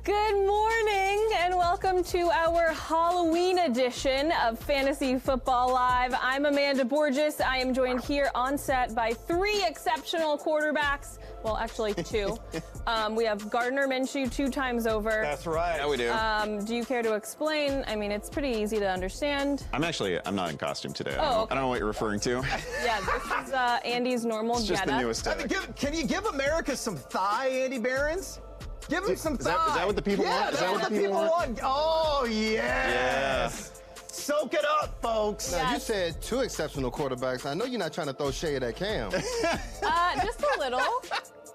Good morning and welcome to our Halloween edition of Fantasy Football Live. I'm Amanda Borges. I am joined here on set by three exceptional quarterbacks. Well, actually two. We have Gardner Minshew 2 times over. That's right. Yeah, we do. Do you care to explain? I mean, it's pretty easy to understand. I'm not in costume today. Oh, okay. I don't know what you're referring to. Yeah, this is Andy's normal It's just getup. the newest. I mean, can you give America some thigh, Andy Behrens? Give him some thigh. Is that what the people want? Is that what the people want? Oh, yes. Soak it up, folks. Now, you said 2 exceptional quarterbacks. I know you're not trying to throw shade at Cam. Just a little.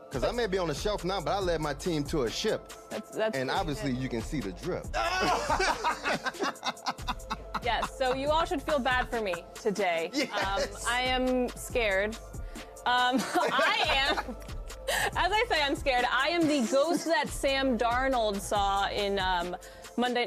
Because I may be on the shelf now, but I led my team to a ship. That's and obviously, you can see the drip. Yes, so you all should feel bad for me today. Yes. I am scared. As I say, I'm scared. I am the ghost that Sam Darnold saw in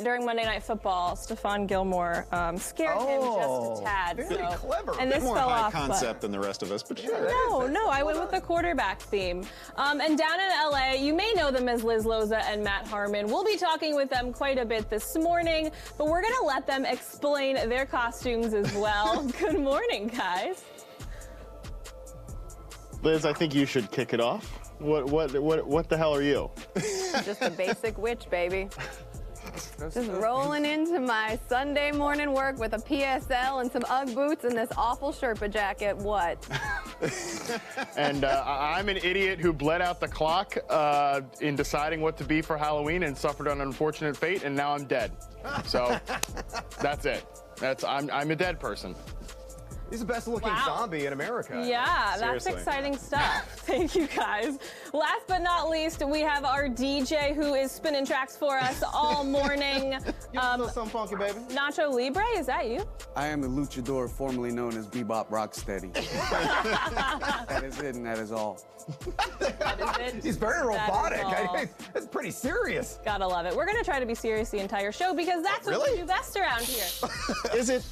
during Monday Night Football. Stephon Gilmore scared him just a tad. Very clever. And this more fell high off. concept than the rest of us, but sure. No, I went with the quarterback theme. And down in LA, you may know them as Liz Loza and Matt Harmon. We'll be talking with them quite a bit this morning, but we're going to let them explain their costumes as well. Good morning, guys. Liz, I think you should kick it off. What the hell are you? Just a basic witch, baby. Just rolling into my Sunday morning work with a PSL and some Ugg boots and this awful Sherpa jacket. What? And I'm an idiot who bled out the clock in deciding what to be for Halloween and suffered an unfortunate fate, and now I'm dead. So that's it. I'm a dead person. He's the best looking zombie in America. Yeah, Seriously. that's exciting stuff. Thank you, guys. Last but not least, we have our DJ who is spinning tracks for us all morning. You know something funky, baby? Nacho Libre, is that you? I am a luchador formerly known as Bebop Rocksteady. That is it, and that is all. That is it. He's very robotic. That is all. That's pretty serious. Gotta love it. We're gonna try to be serious the entire show because that's what we do best around here. Is it?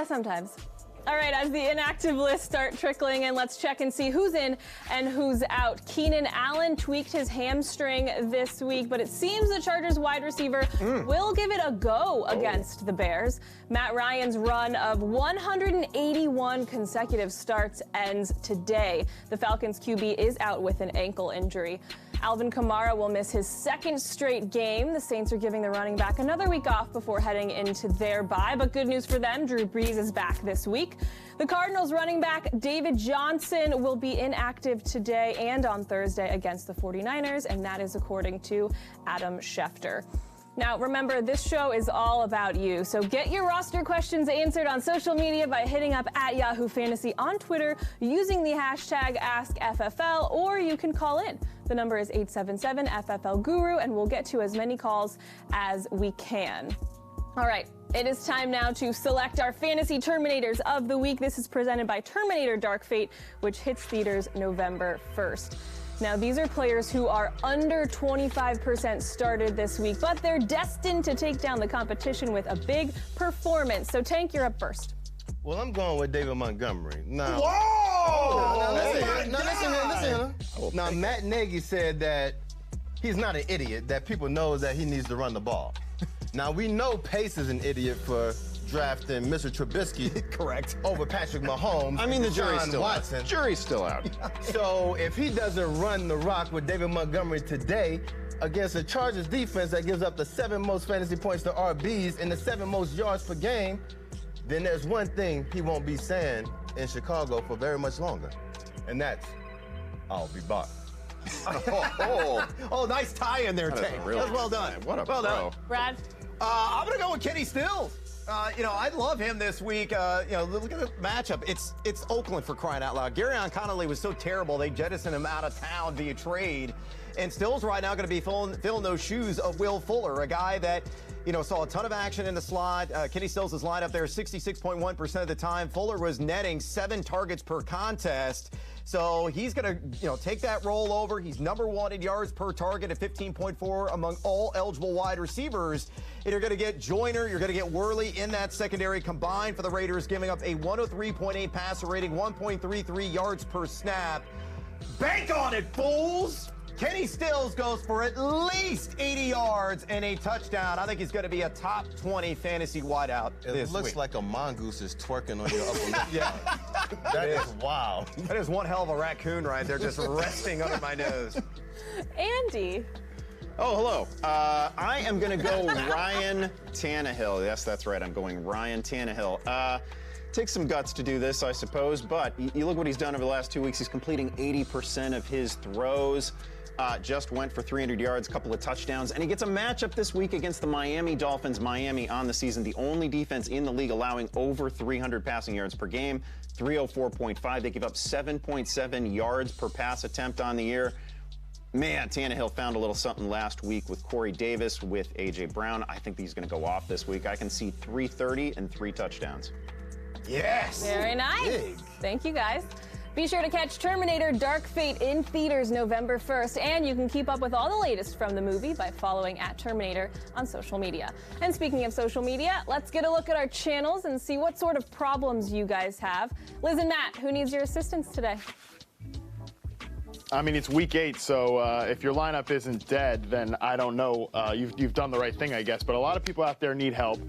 Sometimes. All right, as the inactive lists start trickling in, let's check and see who's in and who's out. Keenan Allen tweaked his hamstring this week, but it seems the Chargers wide receiver will give it a go against the Bears. Matt Ryan's run of 181 consecutive starts ends today. The Falcons QB is out with an ankle injury. Alvin Kamara will miss his 2nd straight game. The Saints are giving the running back another week off before heading into their bye. But good news for them, Drew Brees is back this week. The Cardinals running back David Johnson will be inactive today and on Thursday against the 49ers, and that is according to Adam Schefter. Now, remember, this show is all about you, so get your roster questions answered on social media by hitting up at Yahoo Fantasy on Twitter using the hashtag AskFFL, or you can call in. The number is 877-FFL-GURU, and we'll get to as many calls as we can. All right, it is time now to select our Fantasy Terminators of the Week. This is presented by Terminator Dark Fate, which hits theaters November 1st. Now, these are players who are under 25% started this week, but they're destined to take down the competition with a big performance. So, Tank, you're up first. Well, I'm going with David Montgomery. Now, Whoa! Listen. Now, Matt Nagy said that he's not an idiot, that people know that he needs to run the ball. Now, we know Pace is an idiot for drafting Mr. Trubisky Correct. over Patrick Mahomes. I mean, the and jury's Deshaun still Watson. out. Jury's still out. So if he doesn't run the rock with David Montgomery today against a Chargers defense that gives up the 7 most fantasy points to RBs and the 7 most yards per game, then there's one thing he won't be saying in Chicago for very much longer, and that's, I'll be back. Oh, nice tie in there, Tank. Really That's well done. What a well pro. done. Brad? I'm going to go with Kenny Stills. I love him this week. Look at the matchup. It's Oakland, for crying out loud. Garyon Connolly was so terrible, they jettisoned him out of town via trade. And Stills right now going to be filling those shoes of Will Fuller, a guy that, saw a ton of action in the slot. Kenny Stills' lineup there 66.1% of the time. Fuller was netting 7 targets per contest. So he's going to, take that role over. He's number 1 in yards per target at 15.4 among all eligible wide receivers. And you're going to get Joyner, you're going to get Worley in that secondary combined for the Raiders, giving up a 103.8 passer rating, 1.33 yards per snap. Bank on it, fools! Kenny Stills goes for at least 80 yards and a touchdown. I think he's going to be a top 20 fantasy wideout this week. It looks like a mongoose is twerking on your upper lip. Yeah. That is wow. That is one hell of a raccoon right there just resting under my nose. Andy. Oh, hello. I am going to go Ryan Tannehill. Yes, that's right. I'm going Ryan Tannehill. Takes some guts to do this, I suppose, but you look what he's done over the last 2 weeks. He's completing 80% of his throws. Just went for 300 yards, a couple of touchdowns, and he gets a matchup this week against the Miami Dolphins. Miami on the season, the only defense in the league allowing over 300 passing yards per game, 304.5. They give up 7.7 yards per pass attempt on the year. Man, Tannehill found a little something last week with Corey Davis, with A.J. Brown. I think he's going to go off this week. I can see 330 and 3 touchdowns. Yes. Very nice. Big. Thank you, guys. Be sure to catch Terminator Dark Fate in theaters November 1st, and you can keep up with all the latest from the movie by following @Terminator on social media. And speaking of social media, let's get a look at our channels and see what sort of problems you guys have. Liz and Matt, who needs your assistance today? I mean, it's week 8, so if your lineup isn't dead, then I don't know. You've done the right thing, I guess. But a lot of people out there need help.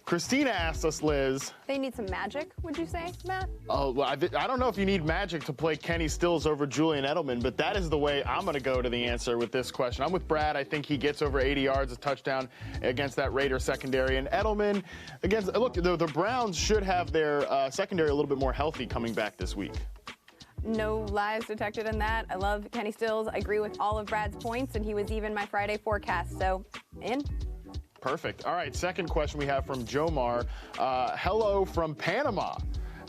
Christina asked us, Liz. They need some magic, would you say, Matt? Oh, well, I don't know if you need magic to play Kenny Stills over Julian Edelman, but that is the way I'm going to go to the answer with this question. I'm with Brad. I think he gets over 80 yards, a touchdown against that Raider secondary. And Edelman, look, the Browns should have their secondary a little bit more healthy coming back this week. No lies detected in that. I love Kenny Stills. I agree with all of Brad's points, and he was even my Friday forecast, so in. Perfect. All right, second question we have from Jomar. Hello from Panama.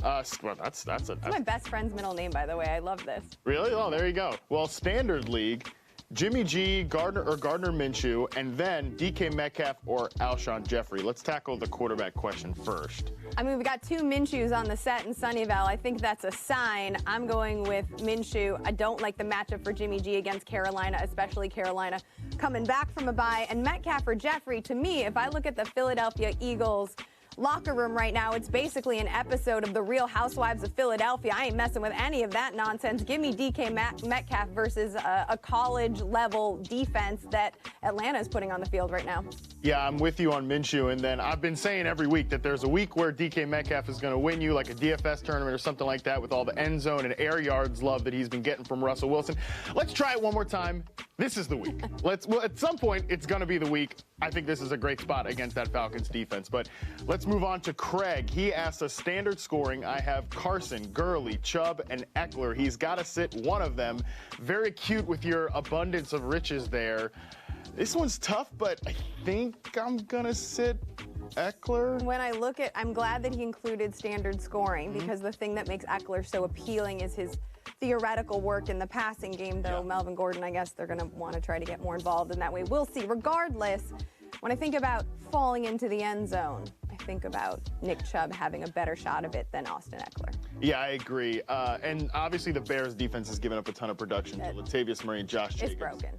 Well, that's my best friend's middle name, by the way. I love this. Really? Oh, there you go. Well, Standard League, Jimmy G, Gardner Minshew, and then DK Metcalf or Alshon Jeffrey. Let's tackle the quarterback question first. I mean, we've got 2 Minshews on the set in Sunnyvale. I think that's a sign. I'm going with Minshew. I don't like the matchup for Jimmy G against Carolina, especially Carolina coming back from a bye. And Metcalf or Jeffrey, to me, if I look at the Philadelphia Eagles locker room right now, it's basically an episode of The Real Housewives of Philadelphia. I ain't messing with any of that nonsense. Give me DK Metcalf versus a college-level defense that Atlanta is putting on the field right now. Yeah, I'm with you on Minshew, and then I've been saying every week that there's a week where DK Metcalf is going to win you like a DFS tournament or something like that with all the end zone and air yards love that he's been getting from Russell Wilson. Let's try it one more time. This is the week. Well, at some point, it's going to be the week. I think this is a great spot against that Falcons defense. But let's move on to Craig. He asked us standard scoring. I have Carson, Gurley, Chubb, and Eckler. He's got to sit one of them. Very cute with your abundance of riches there. This one's tough, but I think I'm going to sit Eckler. When I look at, I'm glad that he included standard scoring because the thing that makes Eckler so appealing is his theoretical work in the passing game, though. Yeah. Melvin Gordon, I guess they're going to want to try to get more involved in that way. We'll see. Regardless, when I think about falling into the end zone, I think about Nick Chubb having a better shot of it than Austin Eckler. Yeah, I agree. And obviously the Bears defense has given up a ton of production to Latavius Murray and Josh Jacobs. It's broken.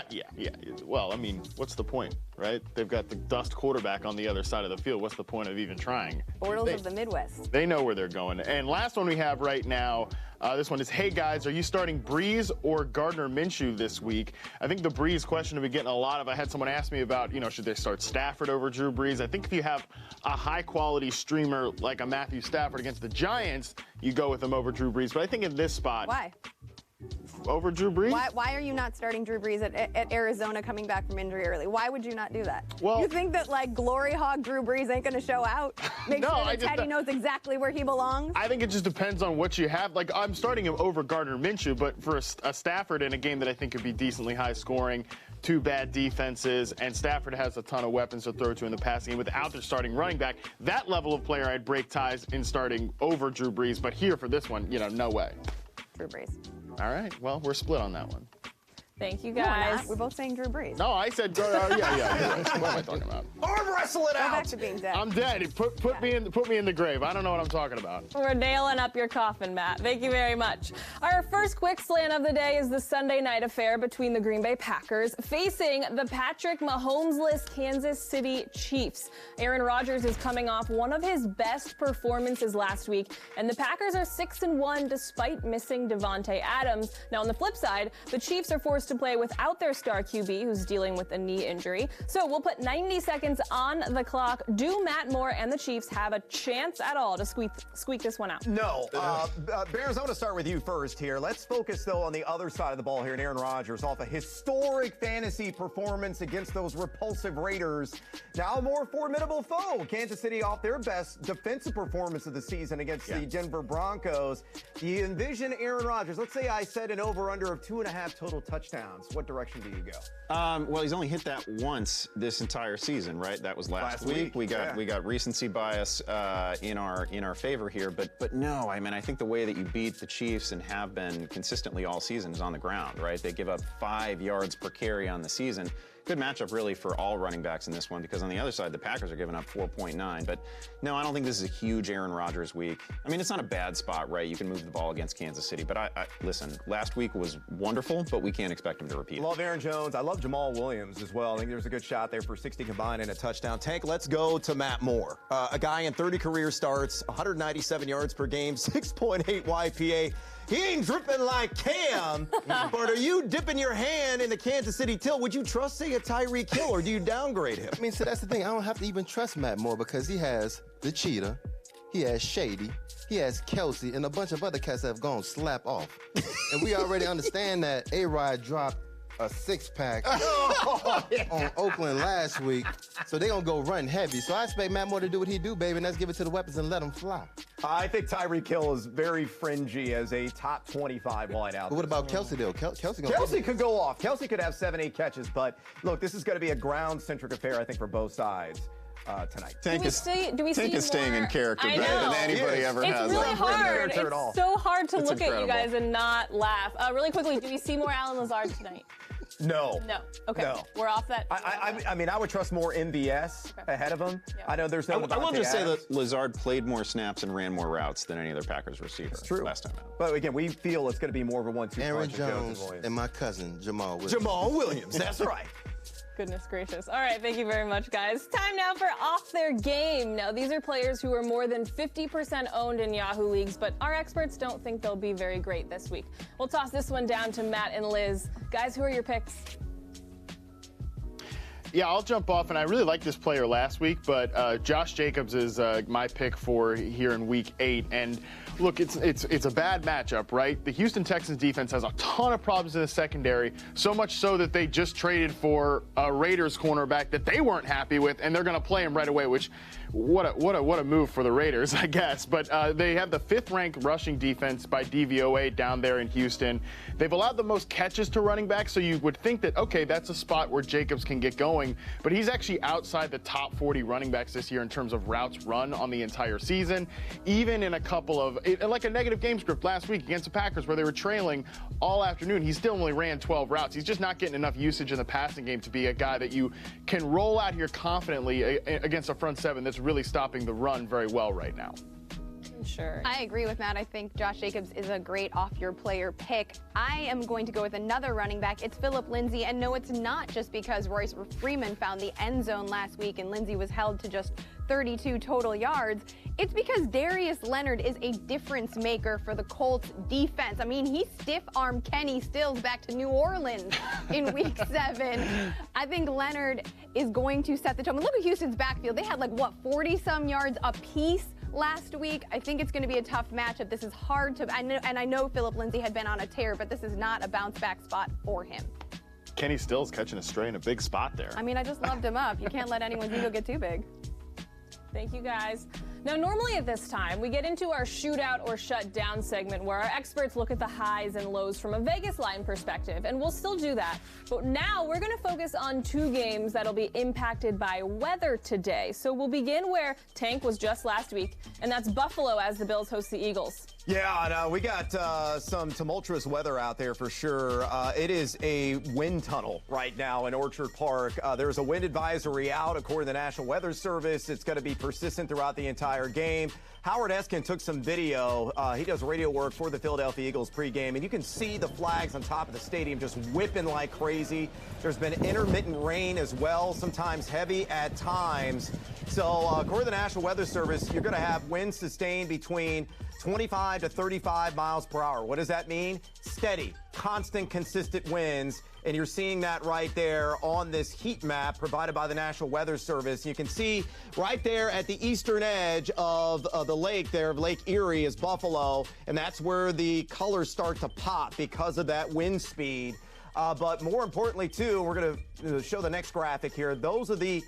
Yeah. Well, I mean, what's the point, right? They've got the dust quarterback on the other side of the field. What's the point of even trying? Bortles of the Midwest. They know where they're going. And last one we have right now, this one is, hey guys, are you starting Breeze or Gardner Minshew this week? I think the Breeze question will be getting a lot of. I had someone ask me about, should they start Stafford over Drew Brees? I think if you have a high-quality streamer like a Matthew Stafford against the Giants, you go with him over Drew Brees. But I think in this spot... Why? Over Drew Brees? Why are you not starting Drew Brees at Arizona coming back from injury early? Why would you not do that? Well, you think that, Glory Hog Drew Brees ain't going to show out? Make sure that Teddy knows exactly where he belongs? I think it just depends on what you have. I'm starting him over Gardner Minshew, but for a Stafford in a game that I think could be decently high scoring, 2 bad defenses, and Stafford has a ton of weapons to throw to in the passing game without their starting running back. That level of player, I'd break ties in starting over Drew Brees, but here for this one, no way. Drew Brees. All right. Well, we're split on that one. Thank you, No, we're guys. not. We're both saying Drew Brees. No, I said, yeah. You're right. What am I talking about? Arm Wrestle it Go back out. to being dead. I'm dead. Put me in the grave. I don't know what I'm talking about. We're nailing up your coffin, Matt. Thank you very much. Our first quick slant of the day is the Sunday night affair between the Green Bay Packers facing the Patrick Mahomes-less Kansas City Chiefs. Aaron Rodgers is coming off one of his best performances last week, and the Packers are 6-1 despite missing Devontae Adams. Now, on the flip side, the Chiefs are forced to play without their star QB, who's dealing with a knee injury. So we'll put 90 seconds on the clock. Do Matt Moore and the Chiefs have a chance at all to squeak this one out? No. Bears, I want to start with you first here. Let's focus, though, on the other side of the ball here, and Aaron Rodgers off a historic fantasy performance against those repulsive Raiders. Now a more formidable foe. Kansas City off their best defensive performance of the season against the Denver Broncos. Do you envision Aaron Rodgers? Let's say I said an over-under of 2.5 total touchdowns. What direction do you go? Well, he's only hit that once this entire season, right? That was last week. We got recency bias in our favor here, but no, I mean, I think the way that you beat the Chiefs and have been consistently all season is on the ground, right? They give up 5 yards per carry on the season. Good matchup, really, for all running backs in this one, because on the other side, the Packers are giving up 4.9. But no, I don't think this is a huge Aaron Rodgers week. I mean, it's not a bad spot, right? You can move the ball against Kansas City. But listen, last week was wonderful, but we can't expect him to repeat. Love Aaron Jones. I love Jamal Williams as well. I think there's a good shot there for 60 combined and a touchdown. Tank, let's go to Matt Moore. A guy in 30 career starts, 197 yards per game, 6.8 YPA. He ain't dripping like Cam, but are you dipping your hand in the Kansas City till? Would you trust, say, a Tyreek Hill, or do you downgrade him? I mean, so that's the thing. I don't have to even trust Matt Moore because he has the Cheetah, he has Shady, he has Kelsey, and a bunch of other cats that have gone slap off. And we already understand that A-Rod dropped a 6-pack on Oakland last week, so they're going to go run heavy. So I expect Matt Moore to do what he do, baby, and that's give it to the weapons and let them fly. I think Tyreek Hill is very fringy as a top 25 wideout. But what about Kelsey, though? Kelsey could go off. Kelsey could have 7-8 catches, but look, this is going to be a ground-centric affair, I think, for both sides. Tonight. Tank is staying in character better than anybody ever has. It's really hard. It's so hard to look at you guys and not laugh. Really quickly, do we see more Alan Lazard tonight? No. Okay. No. We're off that. I mean, I would trust more MVS ahead of him. Yeah. I know there's no. I will just say that Lazard played more snaps and ran more routes than any other Packers receiver. It's true. Last time out. But again, we feel it's going to be more of a 1-2 Aaron Jones and my cousin Jamal Williams. Jamal Williams. That's right. Goodness gracious. All right, thank you very much, guys. Time now for Off Their Game. Now, these are players who are more than 50% owned in Yahoo leagues, but our experts don't think they'll be very great this week. We'll toss this one down to Matt and Liz. Guys, who are your picks? Yeah, I'll jump off, and I really liked this player last week, but Josh Jacobs is my pick for here in Week 8. And look, it's a bad matchup, right? The Houston Texans defense has a ton of problems in the secondary, so much so that they just traded for a Raiders cornerback that they weren't happy with, and they're going to play him right away, which what a move for the Raiders, I guess. But they have the 5th-ranked rushing defense by DVOA down there in Houston. They've allowed the most catches to running backs, so you would think that, okay, that's a spot where Jacobs can get going. But he's actually outside the top 40 running backs this year in terms of routes run on the entire season. Even in a couple of, like a negative game script last week against the Packers where they were trailing all afternoon, he still only ran 12 routes. He's just not getting enough usage in the passing game to be a guy that you can roll out here confidently against a front seven that's really stopping the run very well right now. Sure. I agree with Matt. I think Josh Jacobs is a great off-your-player pick. I am going to go with another running back. It's Phillip Lindsay. And no, it's not just because Royce Freeman found the end zone last week and Lindsay was held to just 32 total yards. It's because Darius Leonard is a difference maker for the Colts defense. I mean, he stiff-armed Kenny Stills back to New Orleans in Week 7. I think Leonard is going to set the tone. Look at Houston's backfield. They had 40-some yards apiece last week. I think it's going to be a tough matchup. This is hard to, I know Phillip Lindsay had been on a tear, but this is not a bounce-back spot for him. Kenny Stills catching a stray in a big spot there. I mean, I just loved him up. You can't let anyone's ego get too big. Thank you, guys. Now, normally at this time, we get into our shootout or shut down segment where our experts look at the highs and lows from a Vegas line perspective, and we'll still do that. But now we're going to focus on 2 games that'll be impacted by weather today. So we'll begin where Tank was just last week, and that's Buffalo as the Bills host the Eagles. Yeah, no, we got some tumultuous weather out there for sure. It is a wind tunnel right now in Orchard Park. There's a wind advisory out according to the National Weather Service. It's going to be persistent throughout the entire game. Howard Eskin took some video. He does radio work for the Philadelphia Eagles pregame, and you can see the flags on top of the stadium just whipping like crazy. There's been intermittent rain as well, sometimes heavy at times. So according to the National Weather Service, you're going to have winds sustained between 25 to 35 miles per hour. What does that mean? Steady, constant, consistent winds. And you're seeing that right there on this heat map provided by the National Weather Service. You can see right there at the eastern edge of the lake there, of Lake Erie, is Buffalo. And that's where the colors start to pop because of that wind speed. But more importantly, too, we're going to show the next graphic here. Those are the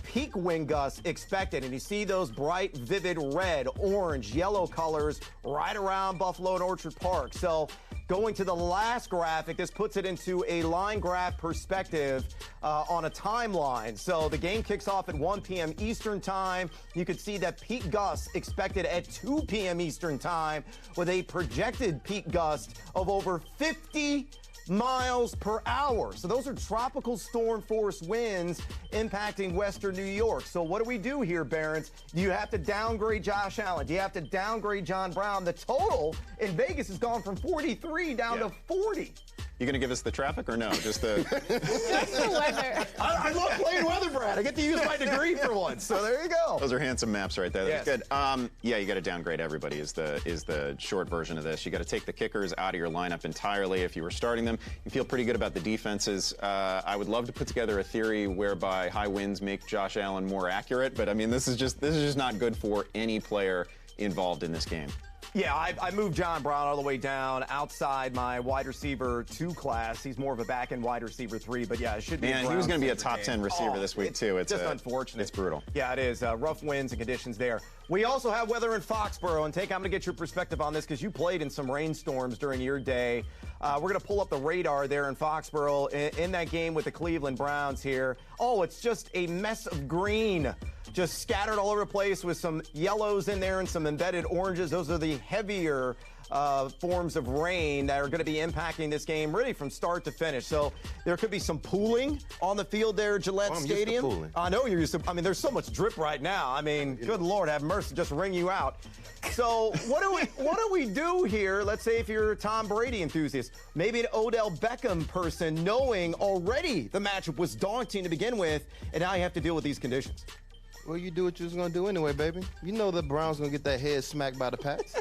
peak wind gusts expected, and you see those bright, vivid red, orange, yellow colors right around Buffalo and Orchard Park. So going to the last graphic, this puts it into a line graph perspective on a timeline. So the game kicks off at 1 p.m. Eastern time. You could see that peak gusts expected at 2 p.m. Eastern time with a projected peak gust of over 50 miles per hour. So those are tropical storm force winds impacting western New York. So what do we do here, Barons? Do you have to downgrade Josh Allen? Do you have to downgrade John Brown? The total in Vegas has gone from 43 down to 40. You going to give us the traffic or no? Just the Just the weather. I love playing weather, Brad. I get to use my degree for once. So there you go. Those are handsome maps right there. That's Yes. good. Yeah, you got to downgrade everybody is the short version of this. You got to take the kickers out of your lineup entirely. If you were starting them, you feel pretty good about the defenses. I would love to put together a theory whereby high winds make Josh Allen more accurate, but I mean this is just not good for any player involved in this game. Yeah, I moved John Brown all the way down outside my wide receiver 2 class. He's more of a back-end wide receiver 3, but yeah, it should be. Man, he was going to be a top 10 receiver this week, too. It's just unfortunate. It's brutal. Yeah, it is. Rough winds and conditions there. We also have weather in Foxborough, and Tank, I'm going to get your perspective on this because you played in some rainstorms during your day. We're going to pull up the radar there in Foxborough in that game with the Cleveland Browns here. Oh, it's just a mess of green. Just scattered all over the place with some yellows in there and some embedded oranges. Those are the heavier forms of rain that are going to be impacting this game really from start to finish. So there could be some pooling on the field there at Gillette Stadium. Used to pooling. I know you're used to. I mean, there's so much drip right now. I mean, good Lord, have mercy, just wring you out. So what do we do here? Let's say if you're a Tom Brady enthusiast, maybe an Odell Beckham person, knowing already the matchup was daunting to begin with, and now you have to deal with these conditions. Well, you do what you was going to do anyway, baby. You know the Browns going to get that head smacked by the Pats.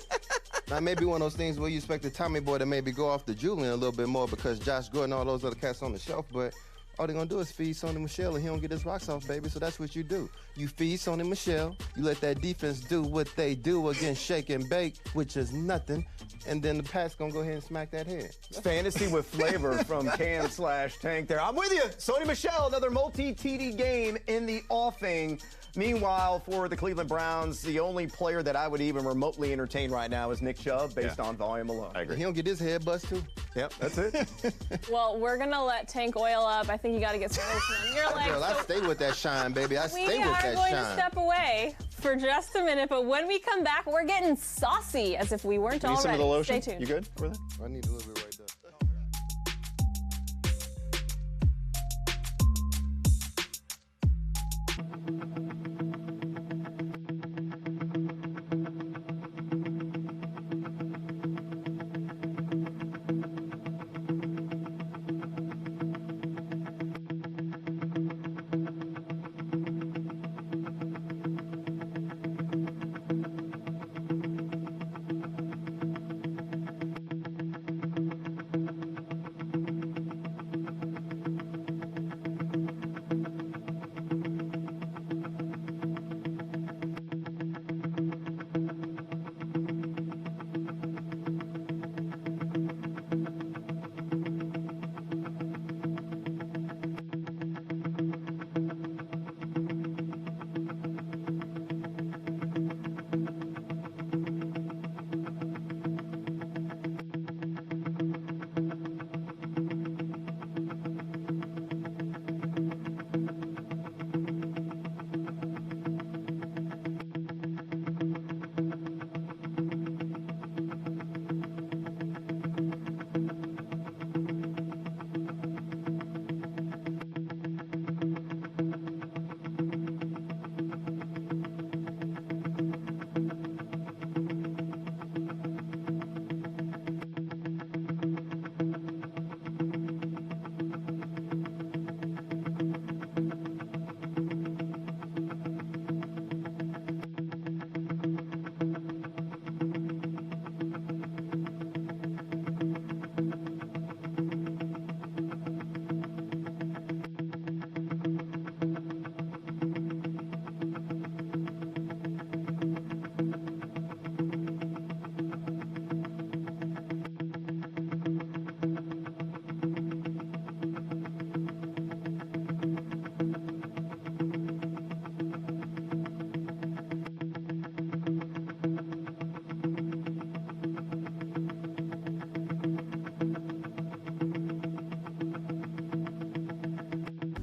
Now, maybe one of those things where you expect the Tommy boy to maybe go off the Julian a little bit more because Josh Gordon and all those other cats on the shelf, but all they're going to do is feed Sonny Michel and he don't get his rocks off, baby. So that's what you do. You feed Sonny Michel, you let that defense do what they do against Shake and Bake, which is nothing, and then the Pats going to go ahead and smack that head. Fantasy with flavor from Cam/Tank there. I'm with you. Sonny Michel, another multi-TD game in the offing. Meanwhile, for the Cleveland Browns, the only player that I would even remotely entertain right now is Nick Chubb, based on volume alone. I agree. He don't get his head bust, too. Yep, that's it. Well, we're going to let Tank oil up. I think you got to get some lotion on your legs. Girl, I stay with that shine, baby. I stay with that shine. We are going to step away for just a minute, but when we come back, we're getting saucy as if we weren't already. Need some of the lotion? Stay tuned. You good over there? I need a little bit right there.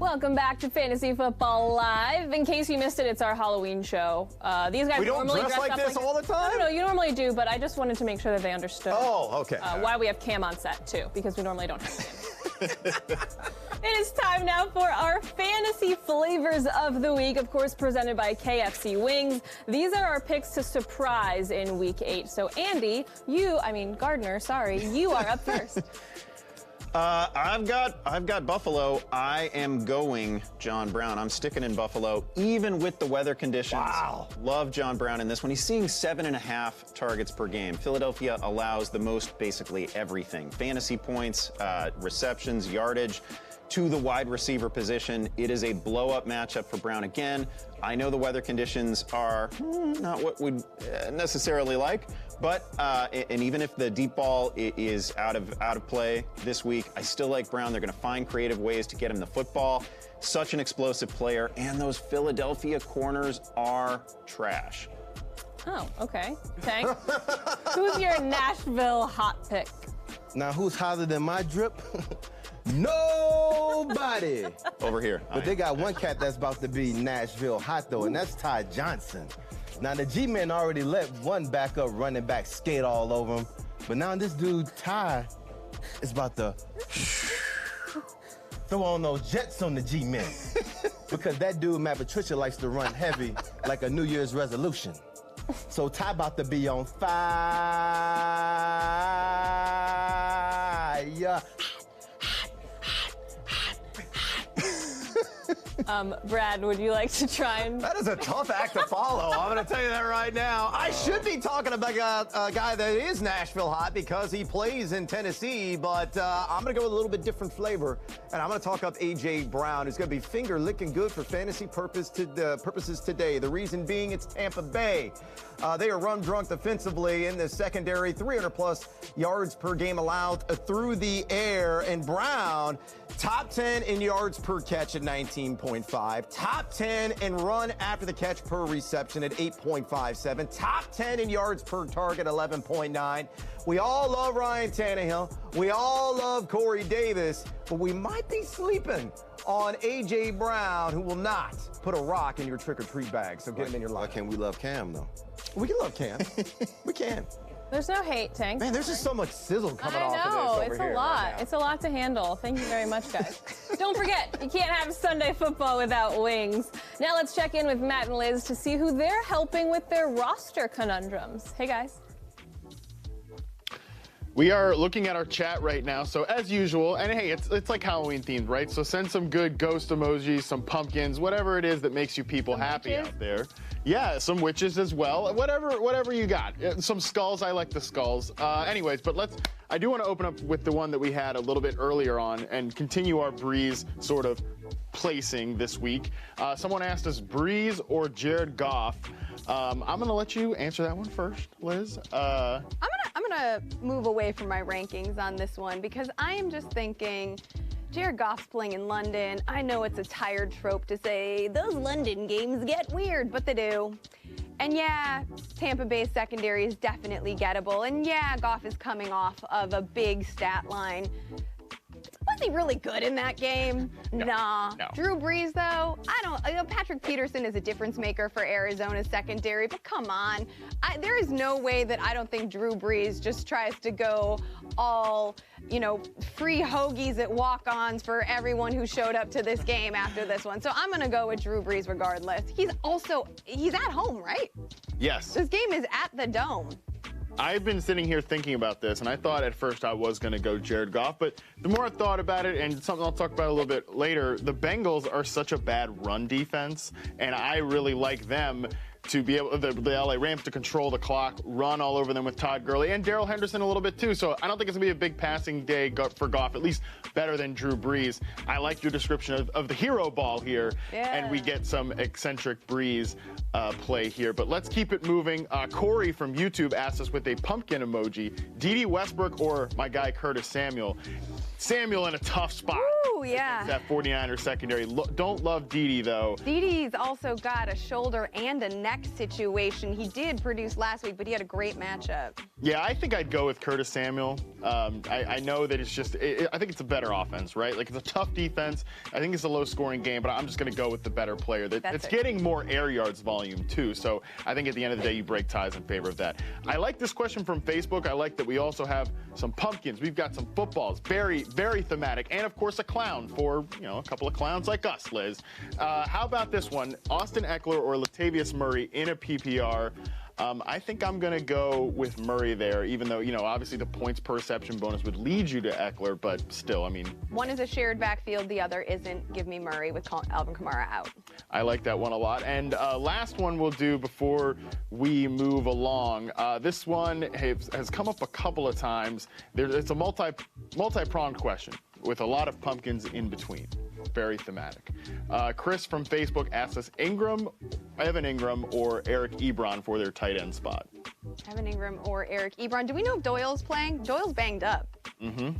Welcome back to Fantasy Football Live. In case you missed it, it's our Halloween show. These guys We don't normally dress like this all the time? No, you normally do, but I just wanted to make sure that they understood. Oh, okay. Why we have Cam on set, too, because we normally don't have Cam. It is time now for our fantasy flavors of the week, of course, presented by KFC Wings. These are our picks to surprise in week 8. So, Andy, Gardner, you are up first. I've got Buffalo. I am going John Brown. I'm sticking in Buffalo, even with the weather conditions. Wow. Love John Brown in this one. He's seeing 7.5 targets per game. Philadelphia allows the most, basically everything. Fantasy points, receptions, yardage to the wide receiver position. It is a blow-up matchup for Brown again. I know the weather conditions are not what we'd necessarily like, but and even if the deep ball is out of play this week, I still like Brown. They're going to find creative ways to get him the football. Such an explosive player, and those Philadelphia corners are trash. Oh, okay. Tank, who's your Nashville hot pick? Now, who's hotter than my drip? Nobody. Over here. But they got one cat that's about to be Nashville hot, though, and that's Ty Johnson. Now, the G-men already let one backup running back skate all over him, but now this dude, Ty, is about to throw on those jets on the G-men. Because that dude, Matt Patricia, likes to run heavy like a New Year's resolution. So Ty about to be on fire. Brad, would you like to try and... That is a tough act to follow. I'm going to tell you that right now. I should be talking about a guy that is Nashville hot because he plays in Tennessee, but I'm going to go with a little bit different flavor, and I'm going to talk up A.J. Brown, who's going to be finger-licking good for fantasy purposes today. The reason being it's Tampa Bay. They are run-drunk defensively in the secondary, 300-plus yards per game allowed through the air, and Brown, top 10 in yards per catch at 19.5, top 10 in run after the catch per reception at 8.57, top 10 in yards per target, 11.9. We all love Ryan Tannehill. We all love Corey Davis, but we might be sleeping on A.J. Brown, who will not put a rock in your trick-or-treat bag. So get him in your life. Why can't we love Cam, though? We can love Cam. We can. There's no hate, Tank. Man, there's just so much sizzle coming off of this I know, over it's here a lot. right now. It's a lot to handle. Thank you very much, guys. Don't forget, you can't have Sunday football without wings. Now let's check in with Matt and Liz to see who they're helping with their roster conundrums. Hey, guys. We are looking at our chat right now, so as usual, and hey, it's like Halloween themed, right? So send some good ghost emojis, some pumpkins, whatever it is that makes you people happy out there. Yeah, some witches as well, whatever you got. Some skulls, I like the skulls. Anyways, but I do want to open up with the one that we had a little bit earlier on and continue our Breeze sort of placing this week. Someone asked us Breeze or Jared Goff. I'm going to let you answer that one first, Liz. I'm gonna move away from my rankings on this one because I am just thinking Jared Goff's playing in London. I know it's a tired trope to say those London games get weird, but they do. And yeah, Tampa Bay's secondary is definitely gettable. And yeah, Goff is coming off of a big stat line. Was he really good in that game? Nah. No. Drew Brees, though, Patrick Peterson is a difference maker for Arizona's secondary, but come on. There is no way that I don't think Drew Brees just tries to go all, free hoagies at walk-ons for everyone who showed up to this game after this one. So I'm going to go with Drew Brees regardless. He's at home, right? Yes. This game is at the Dome. I've been sitting here thinking about this, and I thought at first I was going to go Jared Goff, but the more I thought about it, and something I'll talk about a little bit later, the Bengals are such a bad run defense, and I really like them to be able, the LA Rams to control the clock, run all over them with Todd Gurley and Darrell Henderson a little bit too. So I don't think it's going to be a big passing day for Goff, at least better than Drew Brees. I like your description of the hero ball here, and we get some eccentric Brees play here. But let's keep it moving. Corey from YouTube asked us with a pumpkin emoji, D.D. Westbrook or my guy Curtis Samuel. Samuel in a tough spot. Ooh, yeah. That 49ers secondary. Don't love Dede, though. Dede's also got a shoulder and a neck situation. He did produce last week, but he had a great matchup. Yeah, I think I'd go with Curtis Samuel. I know that it's just, I think it's a better offense, right? Like, it's a tough defense. I think it's a low-scoring game, but I'm just going to go with the better player. It's getting more air yards volume, too. So I think at the end of the day, you break ties in favor of that. I like this question from Facebook. I like that we also have some pumpkins. We've got some footballs. Very, very thematic. And, of course, a clown for, a couple of clowns like us, Liz. How about this one? Austin Eckler or Latavius Murray in a PPR? I think I'm going to go with Murray there, even though, obviously the points per reception bonus would lead you to Eckler, but still, One is a shared backfield, the other isn't. Give me Murray with Alvin Kamara out. I like that one a lot. And last one we'll do before we move along. This one has come up a couple of times. It's a multi-pronged question with a lot of pumpkins in between. Very thematic. Chris from Facebook asks us, Evan Ingram or Eric Ebron for their tight end spot? Evan Ingram or Eric Ebron. Do we know if Doyle's playing? Doyle's banged up. Mm-hmm.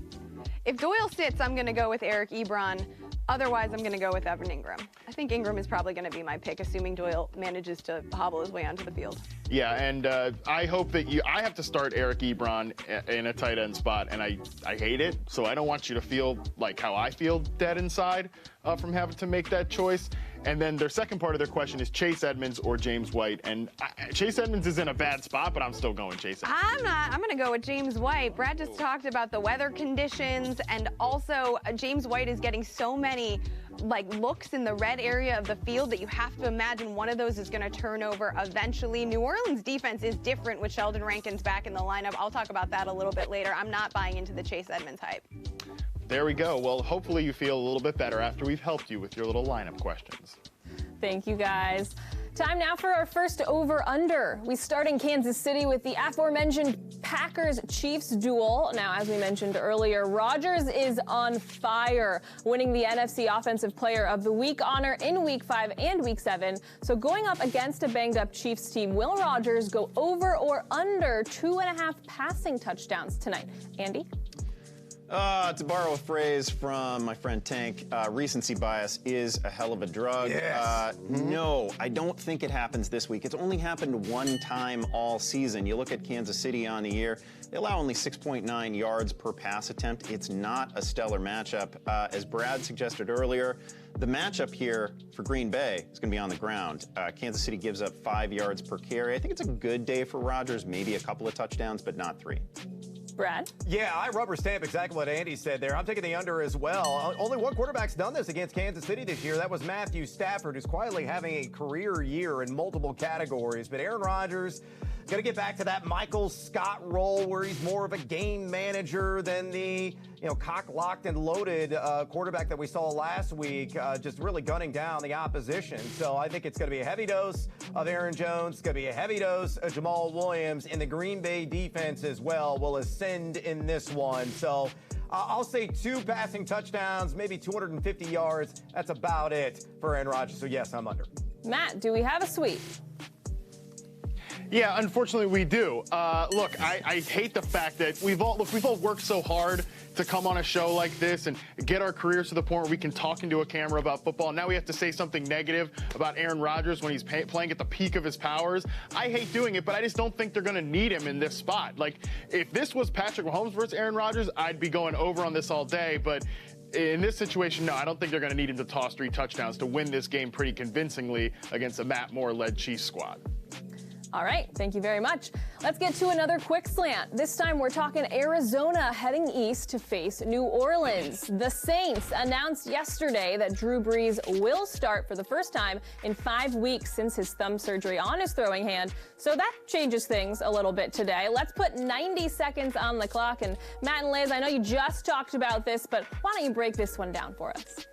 If Doyle sits, I'm going to go with Eric Ebron. Otherwise, I'm going to go with Evan Ingram. I think Ingram is probably going to be my pick, assuming Doyle manages to hobble his way onto the field. Yeah, and I hope that I have to start Eric Ebron in a tight end spot, and I hate it, so I don't want you to feel like how I feel dead inside from having to make that choice. And then their second part of their question is Chase Edmonds or James White. And Chase Edmonds is in a bad spot, but I'm still going Chase Edmonds. I'm not. I'm going to go with James White. Brad just talked about the weather conditions, and also James White is getting so many looks in the red area of the field that you have to imagine one of those is going to turn over eventually. New Orleans defense is different with Sheldon Rankins back in the lineup. I'll talk about that a little bit later. I'm not buying into the Chase Edmonds hype. There we go. Well, hopefully you feel a little bit better after we've helped you with your little lineup questions. Thank you, guys. Time now for our first over-under. We start in Kansas City with the aforementioned Packers-Chiefs duel. Now, as we mentioned earlier, Rodgers is on fire, winning the NFC Offensive Player of the Week honor in Week 5 and Week 7. So going up against a banged-up Chiefs team, will Rodgers go over or under 2.5 passing touchdowns tonight? Andy? To borrow a phrase from my friend Tank, recency bias is a hell of a drug. Yes. No, I don't think it happens this week. It's only happened one time all season. You look at Kansas City on the year, they allow only 6.9 yards per pass attempt. It's not a stellar matchup. As Brad suggested earlier, the matchup here for Green Bay is going to be on the ground. Kansas City gives up 5 yards per carry. I think it's a good day for Rodgers, maybe a couple of touchdowns, but not 3. Brad? Yeah, I rubber stamp exactly what Andy said there. I'm taking the under as well. Only one quarterback's done this against Kansas City this year. That was Matthew Stafford, who's quietly having a career year in multiple categories. But Aaron Rodgers going to get back to that Michael Scott role where he's more of a game manager than the cock-locked and loaded quarterback that we saw last week, just really gunning down the opposition. So I think it's going to be a heavy dose of Aaron Jones. It's going to be a heavy dose of Jamal Williams, and the Green Bay defense as well will ascend in this one. So I'll say 2 passing touchdowns, maybe 250 yards. That's about it for Aaron Rodgers. So yes, I'm under. Matt, do we have a sweep? Yeah, unfortunately we do. Look, I hate the fact that we've all worked so hard to come on a show like this and get our careers to the point where we can talk into a camera about football. Now we have to say something negative about Aaron Rodgers when he's playing at the peak of his powers. I hate doing it, but I just don't think they're going to need him in this spot. Like, if this was Patrick Mahomes versus Aaron Rodgers, I'd be going over on this all day, but in this situation, no, I don't think they're going to need him to toss 3 touchdowns to win this game pretty convincingly against a Matt Moore-led Chiefs squad. All right, thank you very much. Let's get to another quick slant. This time we're talking Arizona heading east to face New Orleans. The Saints announced yesterday that Drew Brees will start for the first time in 5 weeks since his thumb surgery on his throwing hand. So that changes things a little bit today. Let's put 90 seconds on the clock. And Matt and Liz, I know you just talked about this, but why don't you break this one down for us?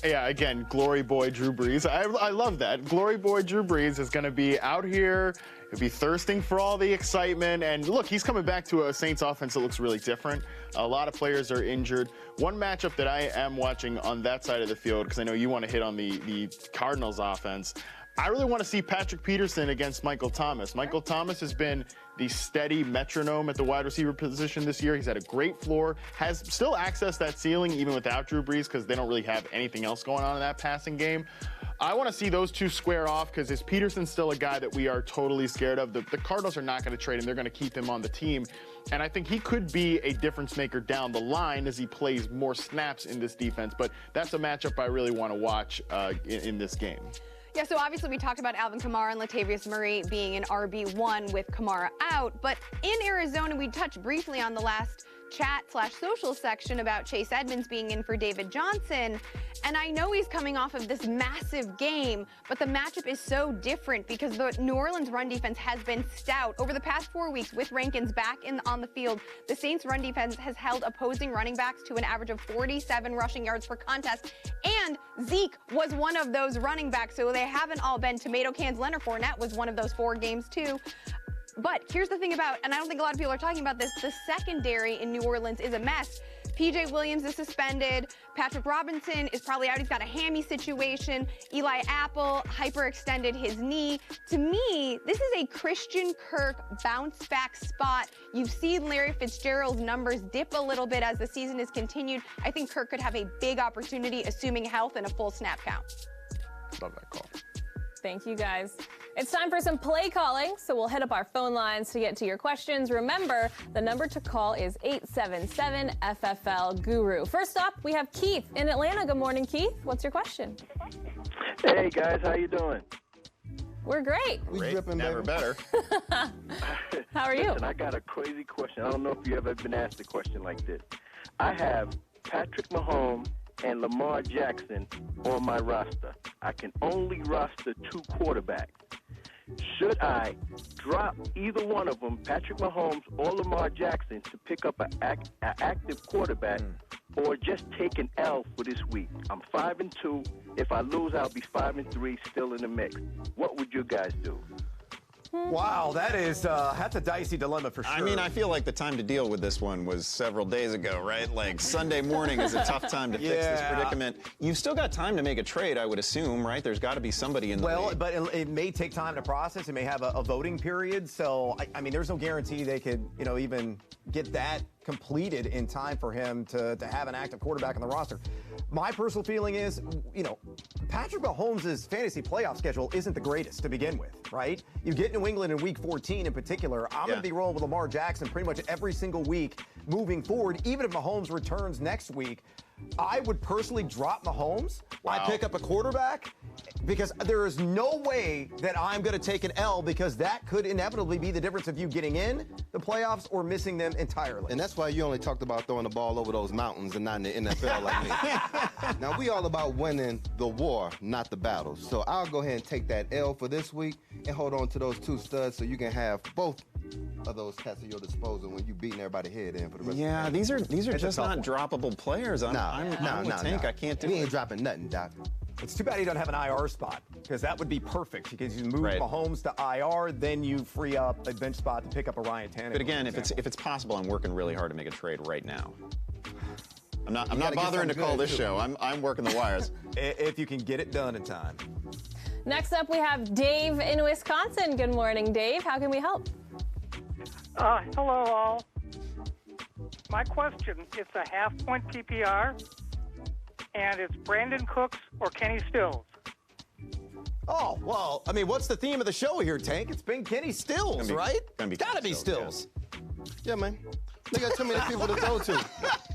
Yeah, again, glory boy Drew Brees. I love that. Glory boy Drew Brees is going to be out here be thirsting for all the excitement. And look, he's coming back to a Saints offense that looks really different. A lot of players are injured. One matchup that I am watching on that side of the field, because I know you want to hit on the Cardinals offense, I really want to see Patrick Peterson against Michael Thomas. Michael Thomas has been the steady metronome at the wide receiver position this year. He's had a great floor, has still accessed that ceiling even without Drew Brees because they don't really have anything else going on in that passing game. I want to see those two square off because is Peterson still a guy that we are totally scared of? The Cardinals are not going to trade him. They're going to keep him on the team. And I think he could be a difference maker down the line as he plays more snaps in this defense. But that's a matchup I really want to watch in this game. Yeah, so obviously we talked about Alvin Kamara and Latavius Murray being an RB1 with Kamara out, but in Arizona we touched briefly on the last chat/social section about Chase Edmonds being in for David Johnson, and I know he's coming off of this massive game, but the matchup is so different because the New Orleans run defense has been stout. Over the past 4 weeks with Rankins back on the field, the Saints run defense has held opposing running backs to an average of 47 rushing yards per contest, and Zeke was one of those running backs, so they haven't all been tomato cans. Leonard Fournette was one of those 4 games too. But here's the thing about, and I don't think a lot of people are talking about this, the secondary in New Orleans is a mess. P.J. Williams is suspended. Patrick Robinson is probably out. He's got a hammy situation. Eli Apple hyperextended his knee. To me, this is a Christian Kirk bounce-back spot. You've seen Larry Fitzgerald's numbers dip a little bit as the season has continued. I think Kirk could have a big opportunity, assuming health and a full snap count. Love that call. Thank you, guys. It's time for some play calling, so we'll hit up our phone lines to get to your questions. Remember, the number to call is 877-FFL-GURU. First up, we have Keith in Atlanta. Good morning, Keith. What's your question? Hey, guys. How you doing? We're great. Never better. How are you? Listen, I got a crazy question. I don't know if you ever been asked a question like this. I have Patrick Mahomes and Lamar Jackson on my roster. I can only roster 2 quarterbacks. Should I drop either one of them, Patrick Mahomes or Lamar Jackson, to pick up an active quarterback, or just take an L for this week? I'm 5-2. If I lose, I'll be 5-3, still in the mix. What would you guys do? Wow, that's a dicey dilemma for sure. I mean, I feel like the time to deal with this one was several days ago, right? Like Sunday morning is a tough time to fix this predicament. You've still got time to make a trade, I would assume, right? There's got to be somebody in the league. But it may take time to process. It may have a voting period. So, I mean, there's no guarantee they could, even get that completed in time for him to have an active quarterback on the roster. My personal feeling is, Patrick Mahomes' fantasy playoff schedule isn't the greatest to begin with, right? You get New England in week 14 in particular. I'm going to be rolling with Lamar Jackson pretty much every single week moving forward. Even if Mahomes returns next week, I would personally drop Mahomes. I pick up a quarterback because there is no way that I'm going to take an L, because that could inevitably be the difference of you getting in the playoffs or missing them entirely. And that's why you only talked about throwing the ball over those mountains and not in the NFL like me. Now, we all about winning the war, not the battle. So I'll go ahead and take that L for this week and hold on to those 2 studs so you can have both of those cats at your disposal when you beating everybody head in for the rest of the game. These are just not droppable players. I can't do it. We ain't dropping nothing, Doc. It's too bad he doesn't have an IR spot, because that would be perfect, because you move Mahomes to IR, then you free up a bench spot to pick up a Ryan Tannehill. But again, if it's possible, I'm working really hard to make a trade right now. I'm not bothering to call this show. I'm working the wires. If you can get it done in time. Next up, we have Dave in Wisconsin. Good morning, Dave. How can we help? Hello, all. My question, it's a half-point PPR, and it's Brandon Cooks or Kenny Stills. Oh, well, I mean, what's the theme of the show here, Tank? It's been Kenny Stills, right? Gotta be Stills. Yeah, man. They got too many people to throw to.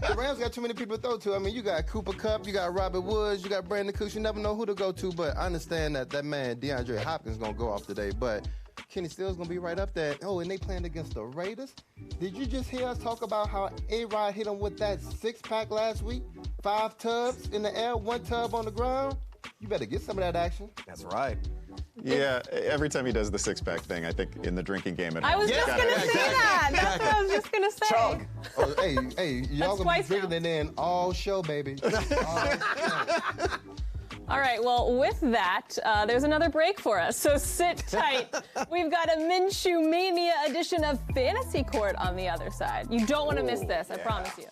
The Rams got too many people to throw to. I mean, you got Cooper Kupp, you got Robert Woods, you got Brandon Cooks. You never know who to go to, but I understand that man, DeAndre Hopkins, is going to go off today, but Kenny Stills going to be right up there. Oh, and they playing against the Raiders? Did you just hear us talk about how A-Rod hit him with that 6-pack last week? 5 tubs in the air, 1 tub on the ground? You better get some of that action. That's right. Yeah, every time he does the 6-pack thing, I think in the drinking game at home. I was just going to say that. That's what I was just going to say. Chug. Oh, hey, y'all going to be drinking it in all show, baby. All right, well, with that, there's another break for us, so sit tight. We've got a Minshew Mania edition of Fantasy Court on the other side. You don't want to miss this, I promise you.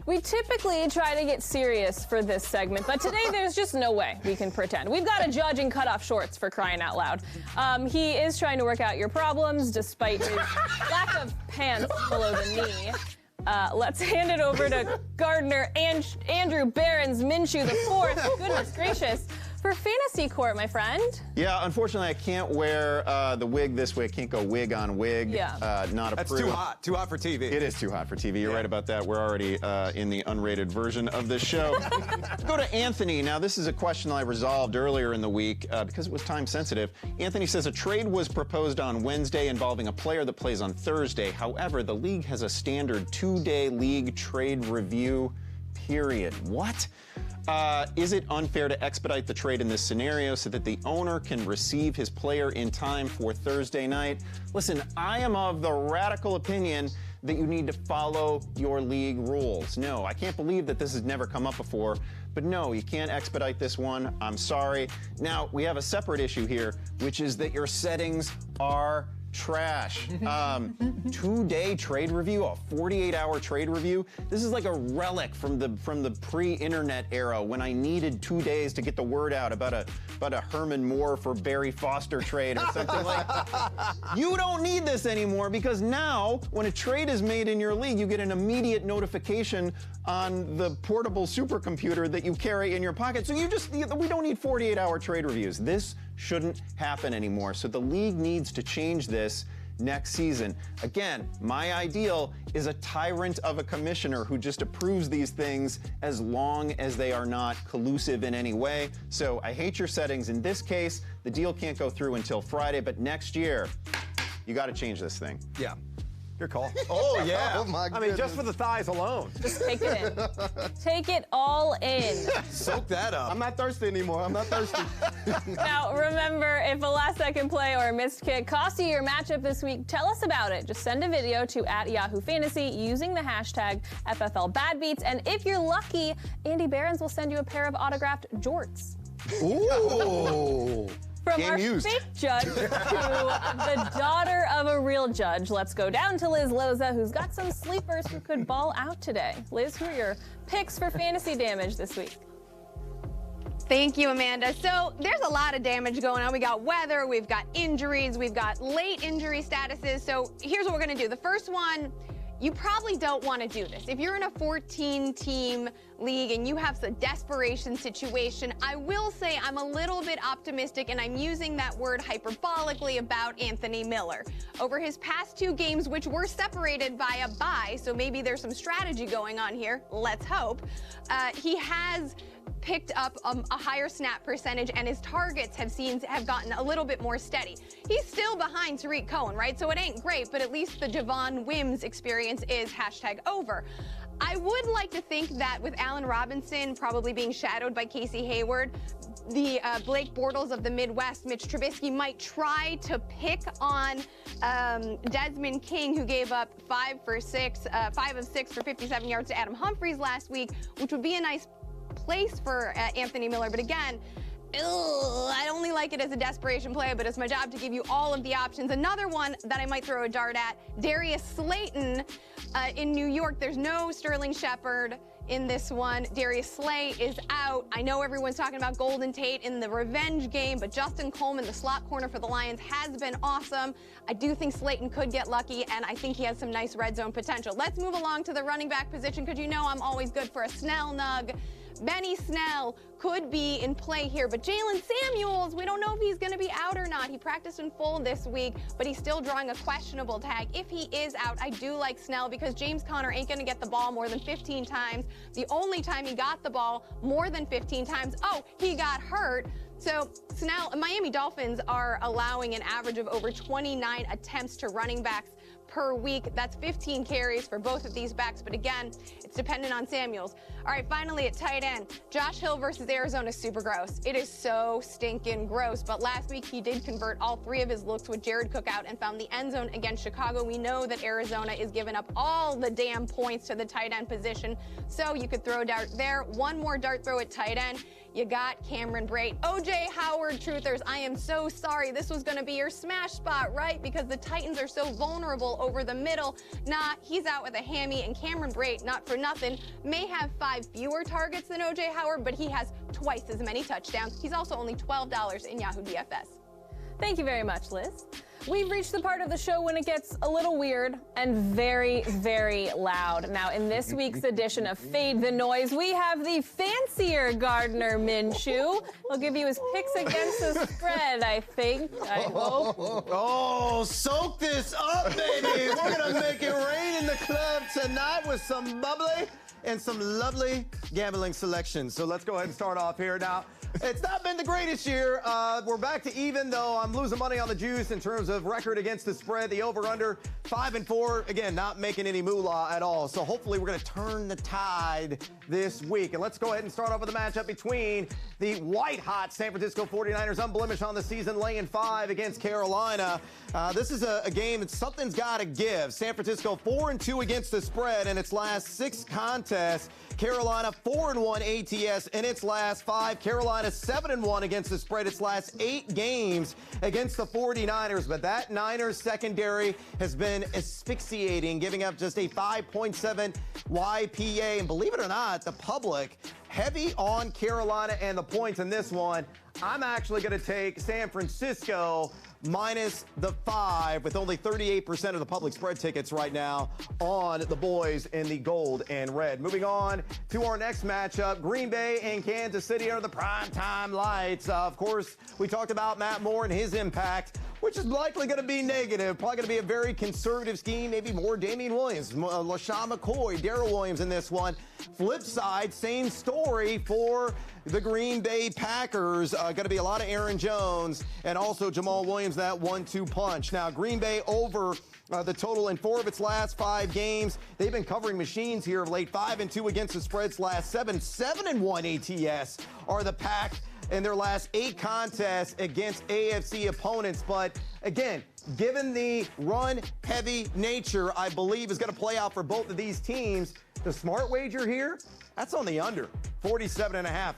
We typically try to get serious for this segment, but today there's just no way we can pretend. We've got a judge in cutoff shorts, for crying out loud. He is trying to work out your problems despite his lack of pants below the knee. Let's hand it over to Gardner Andrew Barron's Minshew the fourth. Goodness gracious. For Fantasy Court, my friend. Yeah, unfortunately, I can't wear the wig this way. I can't go wig on wig. Yeah. Not approved. That's too hot. Too hot for TV. It is too hot for TV. You're right about that. We're already in the unrated version of this show. Go to Anthony. Now, this is a question I resolved earlier in the week because it was time sensitive. Anthony says a trade was proposed on Wednesday involving a player that plays on Thursday. However, the league has a standard 2-day league trade review period. What? Is it unfair to expedite the trade in this scenario so that the owner can receive his player in time for Thursday night? Listen, I am of the radical opinion that you need to follow your league rules. No, I can't believe that this has never come up before, but no, you can't expedite this one. I'm sorry. Now, we have a separate issue here, which is that your settings are trash. 2-day trade review, a 48-hour trade review. This is like a relic from the pre-internet era when I needed 2 days to get the word out about a Herman Moore for Barry Foster trade or something like that. You don't need this anymore because now when a trade is made in your league, you get an immediate notification on the portable supercomputer that you carry in your pocket. So we don't need 48-hour trade reviews. This shouldn't happen anymore. So the league needs to change this next season. Again, my ideal is a tyrant of a commissioner who just approves these things as long as they are not collusive in any way. So I hate your settings. In this case, the deal can't go through until Friday, but next year, you got to change this thing. Yeah. Your call. Oh, yeah. Oh, my I mean, just for the thighs alone. Just take it in. Take it all in. Soak that up. I'm not thirsty anymore. I'm not thirsty. Now, remember, if a last-second play or a missed kick cost you your matchup this week, tell us about it. Just send a video to @Yahoo Fantasy using the hashtag FFL Bad Beats, and if you're lucky, Andy Behrens will send you a pair of autographed jorts. Ooh. From Game our used. fake judge to the daughter of a real judge, let's go down to Liz Loza, who's got some sleepers who could ball out today. Liz, who are your picks for fantasy damage this week? Thank you, Amanda. So there's a lot of damage going on. We got weather, we've got injuries, we've got late injury statuses. So here's what we're going to do. The first one, you probably don't want to do this. If you're in a 14-team league and you have a desperation situation, I will say I'm a little bit optimistic, and I'm using that word hyperbolically about Anthony Miller. Over his past 2 games, which were separated by a bye, so maybe there's some strategy going on here, let's hope, he has picked up a higher snap percentage, and his targets have gotten a little bit more steady. He's still behind Tariq Cohen, right? So it ain't great, but at least the Javon Wims experience is #over. I would like to think that with Allen Robinson probably being shadowed by Casey Hayward, the Blake Bortles of the Midwest, Mitch Trubisky, might try to pick on Desmond King, who gave up 5 of 6 for 57 yards to Adam Humphries last week, which would be a nice place for Anthony Miller. But again, I only like it as a desperation play, but it's my job to give you all of the options. Another one that I might throw a dart at, Darius Slayton in New York. There's no Sterling Shepard in this one. Darius Slay is out. I know everyone's talking about Golden Tate in the revenge game, but Justin Coleman, the slot corner for the Lions, has been awesome. I do think Slayton could get lucky, and I think he has some nice red zone potential. Let's move along to the running back position, because you know I'm always good for a Snell nug. Benny Snell could be in play here, but Jalen Samuels, we don't know if he's going to be out or not. He practiced in full this week, but he's still drawing a questionable tag. If he is out, I do like Snell, because James Conner ain't going to get the ball more than 15 times. The only time he got the ball more than 15 times, he got hurt. So Snell, Miami Dolphins are allowing an average of over 29 attempts to running backs per week. That's 15 carries for both of these backs, but again, it's dependent on Samuels. All right, finally at tight end, Josh Hill versus Arizona is super gross. It is so stinking gross, but last week he did convert all 3 of his looks with Jared Cook out and found the end zone against Chicago. We know that Arizona is giving up all the damn points to the tight end position, so you could throw a dart there. One more dart throw at tight end. You got Cameron Brate. OJ Howard truthers, I am so sorry. This was going to be your smash spot, right? Because the Titans are so vulnerable over the middle. Nah, he's out with a hammy, and Cameron Brate, not for nothing, may have 5 fewer targets than OJ Howard, but he has twice as many touchdowns. He's also only $12 in Yahoo DFS. Thank you very much, Liz. We've reached the part of the show when it gets a little weird and very, very loud. Now, in this week's edition of Fade the Noise, we have the fancier Gardner Minshew. He'll give you his picks against the spread, I think. I hope. Oh, soak this up, baby. We're going to make it rain in the club tonight with some bubbly and some lovely gambling selections. So let's go ahead and start off here. Now, it's not been the greatest year. We're back to even, though I'm losing money on the juice in terms of record against the spread. The over-under, 5-4. Again, not making any moolah at all. So hopefully we're going to turn the tide this week. And let's go ahead and start off with a matchup between the white-hot San Francisco 49ers, unblemished on the season, laying 5 against Carolina. This is a game that something's got to give. San Francisco 4-2 against the spread in its last 6 contests. Carolina 4-1 ATS in its last 5. Carolina 7-1 against the spread its last 8 games against the 49ers. But that Niners secondary has been asphyxiating, giving up just a 5.7 YPA. And believe it or not, the public heavy on Carolina and the points in this one. I'm actually going to take San Francisco minus the 5, with only 38% of the public spread tickets right now on the boys in the gold and red. Moving on to our next matchup, Green Bay and Kansas City are the primetime lights. Of course, we talked about Matt Moore and his impact, which is likely going to be negative. Probably going to be a very conservative scheme, maybe more Damian Williams, LaShawn McCoy, Darrell Williams in this one. Flip side, same story for the Green Bay Packers. Going to be a lot of Aaron Jones and also Jamal Williams, that 1-2 punch. Now, Green Bay over the total in 4 of its last 5 games. They've been covering machines here of late. 5-2 against the spreads last 7. 7-1 ATS are the Pack in their last 8 contests against AFC opponents. But again, given the run-heavy nature, I believe is going to play out for both of these teams. The smart wager here, that's on the under, 47.5.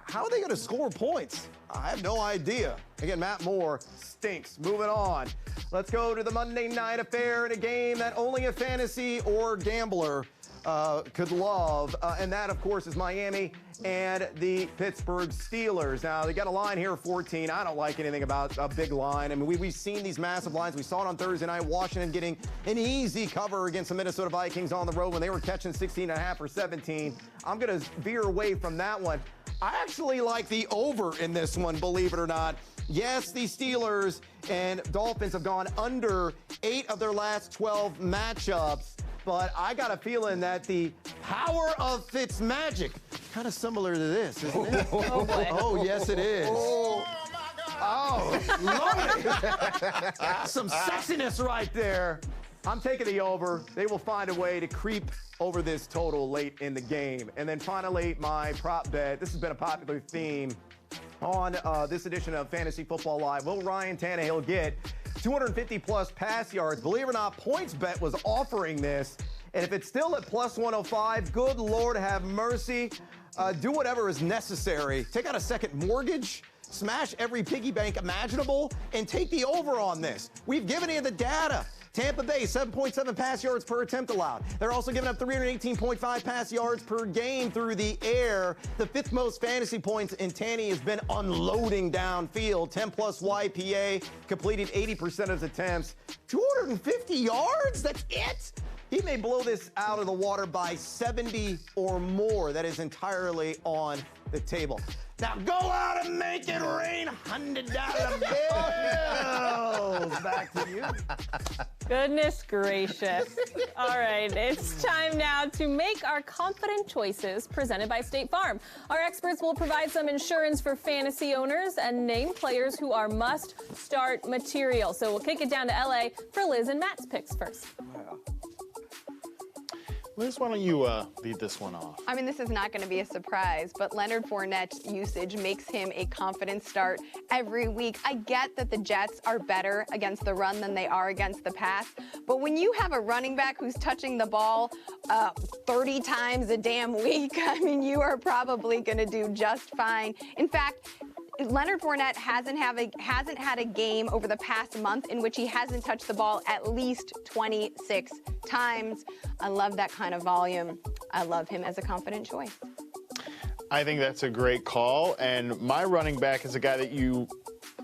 How are they going to score points? I have no idea. Again, Matt Moore stinks. Moving on. Let's go to the Monday night affair in a game that only a fantasy or gambler could love. And that, of course, is Miami and the Pittsburgh Steelers. Now, they got a line here of 14. I don't like anything about a big line. I mean, we've seen these massive lines. We saw it on Thursday night. Washington getting an easy cover against the Minnesota Vikings on the road when they were catching 16.5 or 17. I'm going to veer away from that one. I actually like the over in this one, believe it or not. Yes, the Steelers and Dolphins have gone under 8 of their last 12 matchups, but I got a feeling that the power of Fitzmagic, kind of similar to this, isn't it? Oh, boy. Oh, yes, it is. Oh, love it. Some sexiness right there. I'm taking the over. They will find a way to creep over this total late in the game. And then finally, my prop bet. This has been a popular theme on this edition of Fantasy Football Live. Will Ryan Tannehill get 250-plus pass yards? Believe it or not, PointsBet was offering this. And if it's still at plus 105, good Lord have mercy. Do whatever is necessary. Take out a second mortgage. Smash every piggy bank imaginable and take the over on this. We've given you the data. Tampa Bay, 7.7 pass yards per attempt allowed. They're also giving up 318.5 pass yards per game through the air. The 5th most fantasy points in Tanny has been unloading downfield. 10-plus YPA, completed 80% of his attempts. 250 yards? That's it? He may blow this out of the water by 70 or more. That is entirely on the table. Now go out and make it rain $100 bills. Back to you. Goodness gracious. All right, it's time now to make our confident choices presented by State Farm. Our experts will provide some insurance for fantasy owners and name players who are must-start material. So we'll kick it down to LA for Liz and Matt's picks first. Liz, why don't you lead this one off? I mean, this is not going to be a surprise, but Leonard Fournette's usage makes him a confident start every week. I get that the Jets are better against the run than they are against the pass, but when you have a running back who's touching the ball 30 times a damn week, I mean, you are probably going to do just fine. In fact, Leonard Fournette hasn't had a game over the past month in which he hasn't touched the ball at least 26 times. I love that kind of volume. I love him as a confident choice. I think that's a great call, and my running back is a guy that you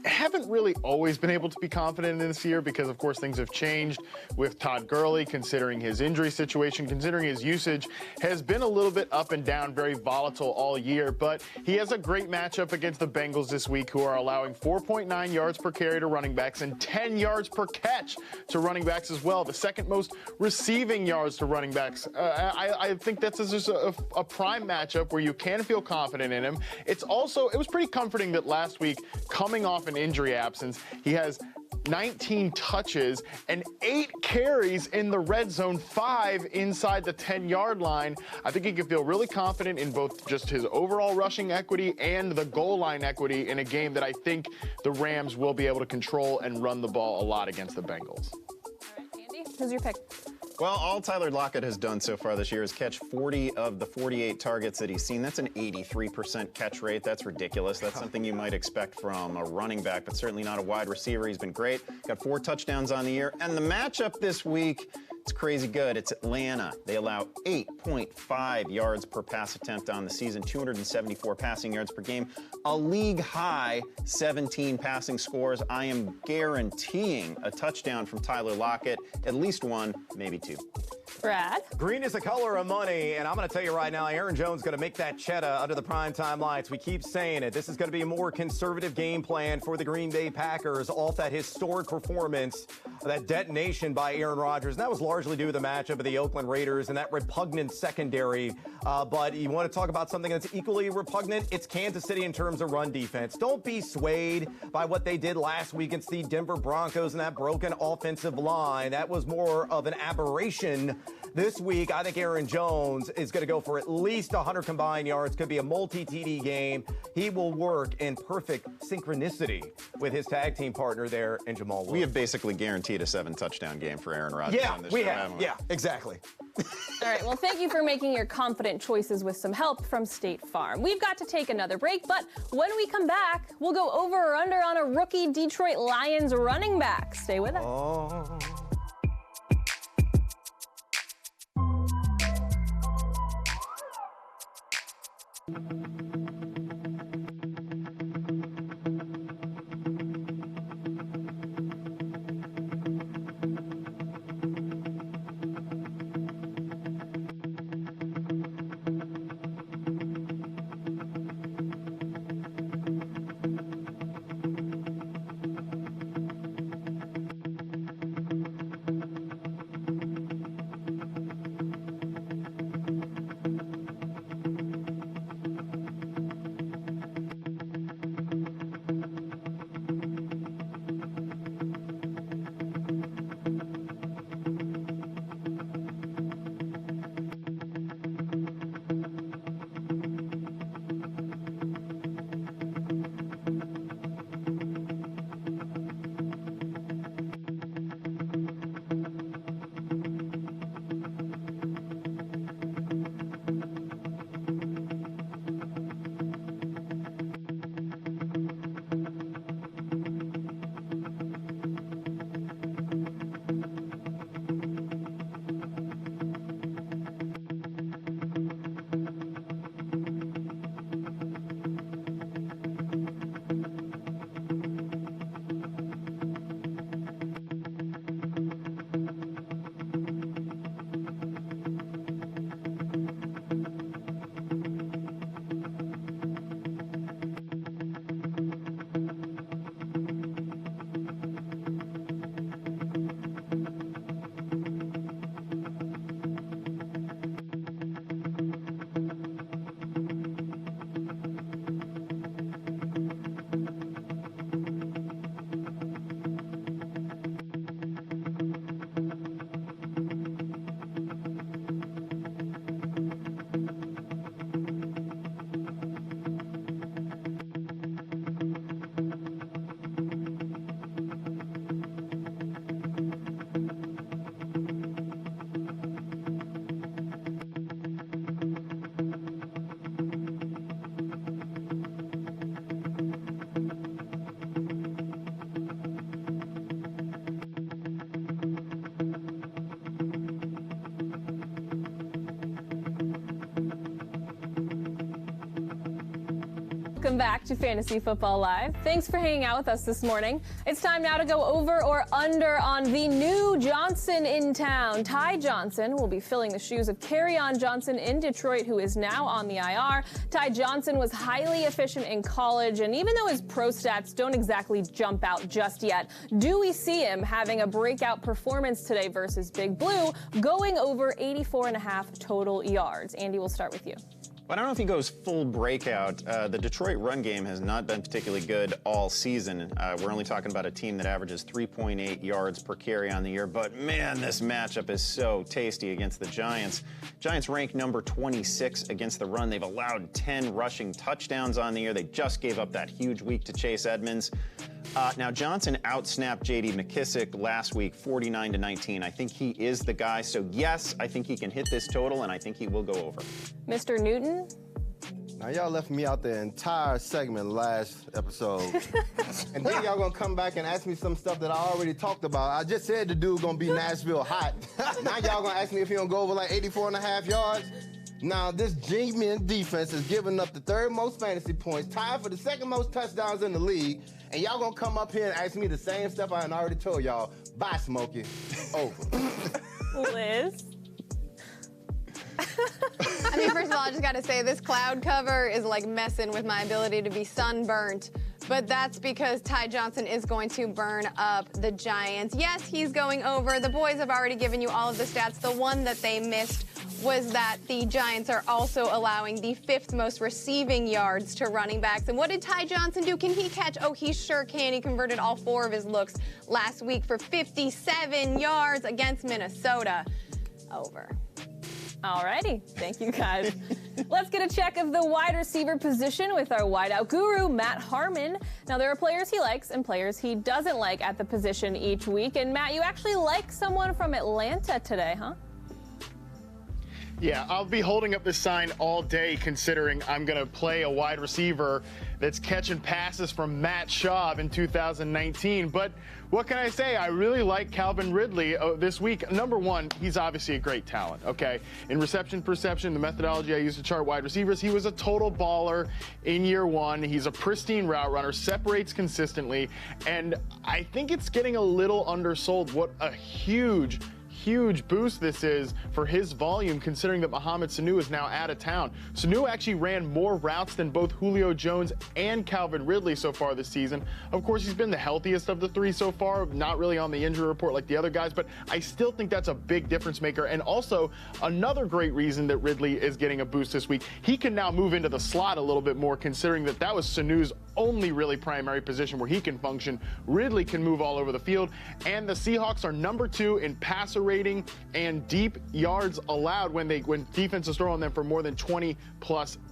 haven't really always been able to be confident in this year because, of course, things have changed with Todd Gurley, considering his injury situation, considering his usage has been a little bit up and down, very volatile all year. But he has a great matchup against the Bengals this week, who are allowing 4.9 yards per carry to running backs and 10 yards per catch to running backs as well, the second most receiving yards to running backs. I think that's just a prime matchup where you can feel confident in him. It was pretty comforting that last week, coming off an injury absence, he has 19 touches and 8 carries in the red zone, 5 inside the 10-yard line. I think he can feel really confident in both just his overall rushing equity and the goal line equity in a game that I think the Rams will be able to control and run the ball a lot against the Bengals. All right, Andy, who's your pick? Well, all Tyler Lockett has done so far this year is catch 40 of the 48 targets that he's seen. That's an 83% catch rate. That's ridiculous. That's something you might expect from a running back, but certainly not a wide receiver. He's been great. Got 4 touchdowns on the year. And the matchup this week, it's crazy good. It's Atlanta. They allow 8.5 yards per pass attempt on the season, 274 passing yards per game, a league high 17 passing scores. I am guaranteeing a touchdown from Tyler Lockett, at least 1, maybe 2. Brad? Green is the color of money, and I'm going to tell you right now, Aaron Jones is going to make that cheddar under the primetime lights. We keep saying it. This is going to be a more conservative game plan for the Green Bay Packers off that historic performance, that detonation by Aaron Rodgers. And that was largely due to the matchup of the Oakland Raiders and that repugnant secondary. But you want to talk about something that's equally repugnant? It's Kansas City in terms of run defense. Don't be swayed by what they did last week against the Denver Broncos and that broken offensive line. That was more of an aberration. This week, I think Aaron Jones is going to go for at least 100 combined yards. Could be a multi-TD game. He will work in perfect synchronicity with his tag team partner there in Jamal Williams. We have basically guaranteed a 7-touchdown game for Aaron Rodgers on this show, haven't we? Yeah, exactly. All right, well, thank you for making your confident choices with some help from State Farm. We've got to take another break, but when we come back, we'll go over or under on a rookie Detroit Lions running back. Stay with us. Welcome back to Fantasy Football Live. Thanks for hanging out with us this morning. It's time now to go over or under on the new Johnson in town. Ty Johnson will be filling the shoes of Kerryon Johnson in Detroit, who is now on the IR. Ty Johnson was highly efficient in college, and even though his pro stats don't exactly jump out just yet, do we see him having a breakout performance today versus Big Blue, going over 84.5 total yards? Andy, we'll start with you. But I don't know if he goes full breakout. The Detroit run game has not been particularly good all season. We're only talking about a team that averages 3.8 yards per carry on the year. But man, this matchup is so tasty against the Giants. Giants rank number 26 against the run. They've allowed 10 rushing touchdowns on the year. They just gave up that huge week to Chase Edmonds. Now, Johnson outsnapped J.D. McKissick last week, 49-19. I think he is the guy. So, yes, I think he can hit this total, and I think he will go over. Mr. Newton? Now, y'all left me out the entire segment last episode. And then y'all gonna come back and ask me some stuff that I already talked about. I just said the dude gonna be Nashville hot. Now y'all gonna ask me if he gonna go over like 84.5 yards? Now, this G-Men defense is giving up the third most fantasy points, tied for the second most touchdowns in the league. And y'all gonna come up here and ask me the same stuff I already told y'all. Bye, Smokey. Over. Liz? I mean, first of all, I just got to say this cloud cover is like messing with my ability to be sunburnt. But that's because Ty Johnson is going to burn up the Giants. Yes, he's going over. The boys have already given you all of the stats. The one that they missed was that the Giants are also allowing the 5th most receiving yards to running backs. And what did Ty Johnson do? Can he catch? Oh, he sure can. He converted all 4 of his looks last week for 57 yards against Minnesota. Over. All righty. Thank you, guys. Let's get a check of the wide receiver position with our wideout guru, Matt Harmon. Now, there are players he likes and players he doesn't like at the position each week. And, Matt, you actually like someone from Atlanta today, huh? Yeah, I'll be holding up this sign all day considering I'm going to play a wide receiver that's catching passes from Matt Schaub in 2019. But what can I say? I really like Calvin Ridley this week. Number one, he's obviously a great talent, okay? In reception perception, the methodology I use to chart wide receivers, he was a total baller in year one. He's a pristine route runner, separates consistently, and I think it's getting a little undersold what a huge boost this is for his volume, considering that Mohamed Sanu is now out of town. Sanu actually ran more routes than both Julio Jones and Calvin Ridley so far this season. Of course, he's been the healthiest of the three so far, not really on the injury report like the other guys, but I still think that's a big difference maker. And also, another great reason that Ridley is getting a boost this week, he can now move into the slot a little bit more, considering that that was Sanu's only really primary position where he can function. Ridley can move all over the field, and the Seahawks are number 2 in passer rating and deep yards allowed when defenses throw on them for more than 20+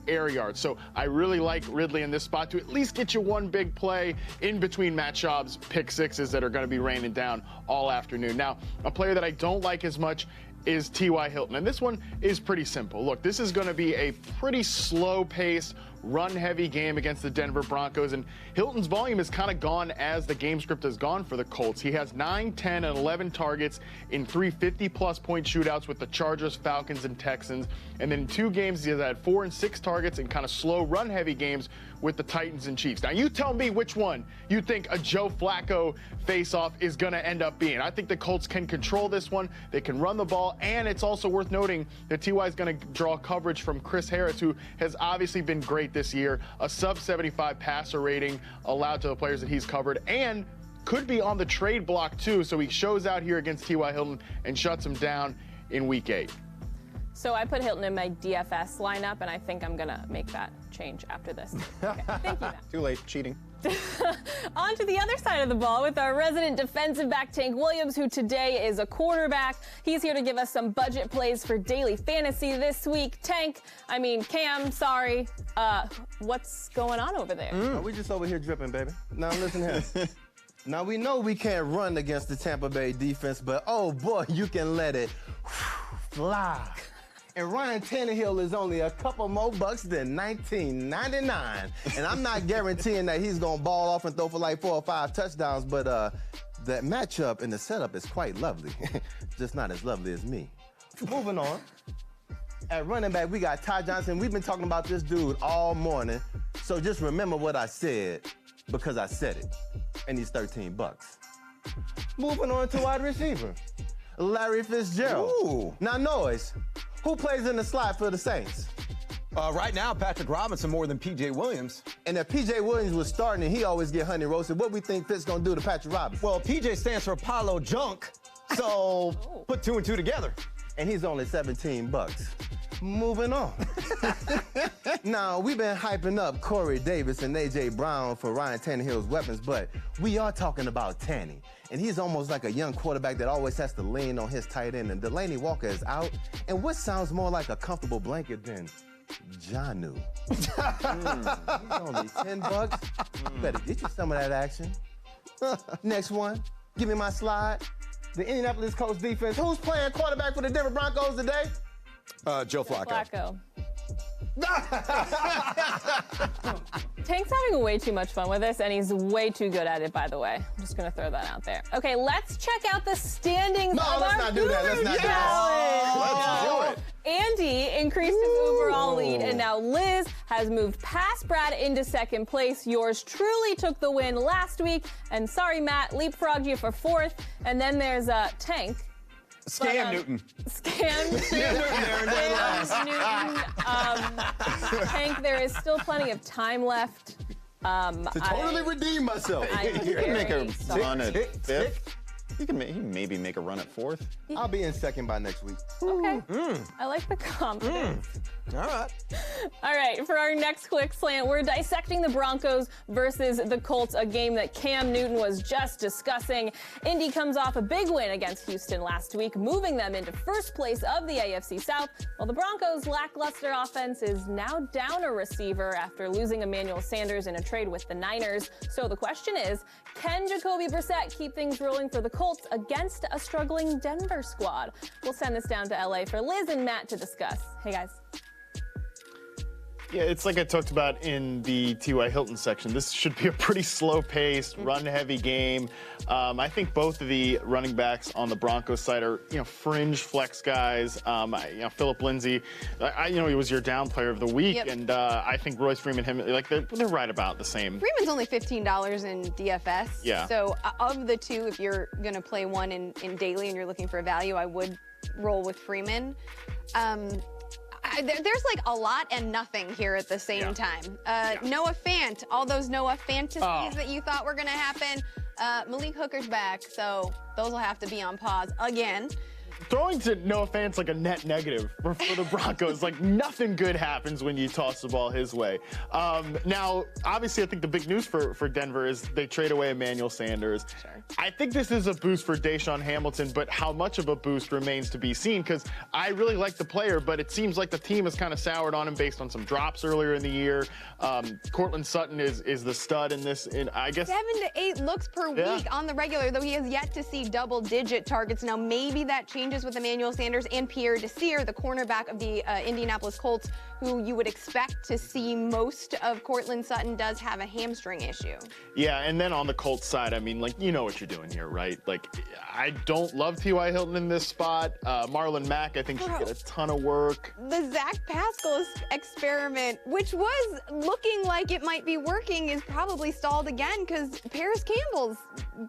air yards. So I really like Ridley in this spot to at least get you one big play in between Matt Schaub's pick sixes that are going to be raining down all afternoon. Now, a player that I don't like as much is T.Y. Hilton, and this one is pretty simple. Look, this is going to be a pretty slow-paced, run-heavy game against the Denver Broncos, and Hilton's volume has kind of gone as the game script has gone for the Colts. He has 9, 10, and 11 targets in 3 50-plus point shootouts with the Chargers, Falcons, and Texans, and then in 2 games he has had 4 and 6 targets in kind of slow, run-heavy games with the Titans and Chiefs. Now, you tell me which one you think a Joe Flacco face-off is going to end up being. I think the Colts can control this one. They can run the ball, and it's also worth noting that T.Y. is going to draw coverage from Chris Harris, who has obviously been great this year, a sub-75 passer rating allowed to the players that he's covered, and could be on the trade block too, so he shows out here against T.Y. Hilton and shuts him down in Week 8. So I put Hilton in my DFS lineup, and I think I'm going to make that change after this. Okay, thank you, Matt. Too late, cheating. On to the other side of the ball with our resident defensive back, Tank Williams, who today is a quarterback. He's here to give us some budget plays for daily fantasy this week. Cam, sorry. What's going on over there? We just over here dripping, baby. Now listen here. Now we know we can't run against the Tampa Bay defense, but oh boy, you can let it fly. And Ryan Tannehill is only a couple more bucks than $19.99. And I'm not guaranteeing that he's going to ball off and throw for like 4 or 5 touchdowns, but that matchup and the setup is quite lovely. Just not as lovely as me. Moving on. At running back, we got Ty Johnson. We've been talking about this dude all morning. So just remember what I said, because I said it. And he's 13 bucks. Moving on to wide receiver. Larry Fitzgerald. Ooh. Now, Noise, who plays in the slot for the Saints? Right now, Patrick Robinson more than P.J. Williams. And if P.J. Williams was starting and he always get honey roasted, what we think Fitz gonna do to Patrick Robinson? Well, P.J. stands for Apollo Junk, so put 2 and 2 together. And he's only 17 bucks. Moving on. Now, we've been hyping up Corey Davis and A.J. Brown for Ryan Tannehill's weapons, but we are talking about Tanny. And he's almost like a young quarterback that always has to lean on his tight end. And Delaney Walker is out. And what sounds more like a comfortable blanket than Janu? He's only 10 bucks. Better get you some of that action. Next one. Give me my slide. The Indianapolis Colts defense. Who's playing quarterback for the Denver Broncos today? Joe Flacco. Tank's having way too much fun with this, and he's way too good at it, by the way. I'm just going to throw that out there. Okay, let's check out the standings of our let's not do that. Let's not do that. Let's do it. Andy increased his overall lead, and now Liz has moved past Brad into second place. Yours truly took the win last week, and sorry, Matt, leapfrogged you for 4th. And then there's Tank. Scam Newton. Scam Newton. Tank, there is still plenty of time left. To totally redeem myself. You can make a run at tick, 5th. He can maybe make a run at 4th. I'll be in second by next week. Okay. I like the confidence. All right. All right, for our next quick slant, we're dissecting the Broncos versus the Colts, a game that Cam Newton was just discussing. Indy comes off a big win against Houston last week, moving them into first place of the AFC South, while the Broncos' lackluster offense is now down a receiver after losing Emmanuel Sanders in a trade with the Niners. So the question is, can Jacoby Brissett keep things rolling for the Colts against a struggling Denver squad? We'll send this down to LA for Liz and Matt to discuss. Hey, guys. Yeah, it's like I talked about in the T.Y. Hilton section. This should be a pretty slow-paced, run-heavy game. I think both of the running backs on the Broncos side are, fringe flex guys. Philip Lindsay, he was your down player of the week, and I think Royce Freeman, they're right about the same. Freeman's only $15 in DFS. Yeah. So of the two, if you're going to play one in daily and you're looking for a value, I would roll with Freeman. There's like a lot and nothing here at the same time. Noah Fant, all those Noah fantasies that you thought were going to happen. Malik Hooker's back, so those will have to be on pause again. Throwing to Noah Fant's like a net negative for the Broncos. Like, nothing good happens when you toss the ball his way. Now, obviously, I think the big news for Denver is they trade away Emmanuel Sanders. Sure. I think this is a boost for Deshaun Hamilton, but how much of a boost remains to be seen, because I really like the player, but it seems like the team has kind of soured on him based on some drops earlier in the year. Cortland Sutton is the stud in this. I guess 7 to 8 looks per week on the regular, though he has yet to see double-digit targets. Now, maybe that changes with Emmanuel Sanders and Pierre Desir, the cornerback of the Indianapolis Colts, who you would expect to see most of. Cortland Sutton does have a hamstring issue. Yeah, and then on the Colts side, I mean, you know what you're doing here, right? I don't love T.Y. Hilton in this spot. Marlon Mack, I think, should get a ton of work. The Zach Pascal experiment, which was looking like it might be working, is probably stalled again because Paris Campbell's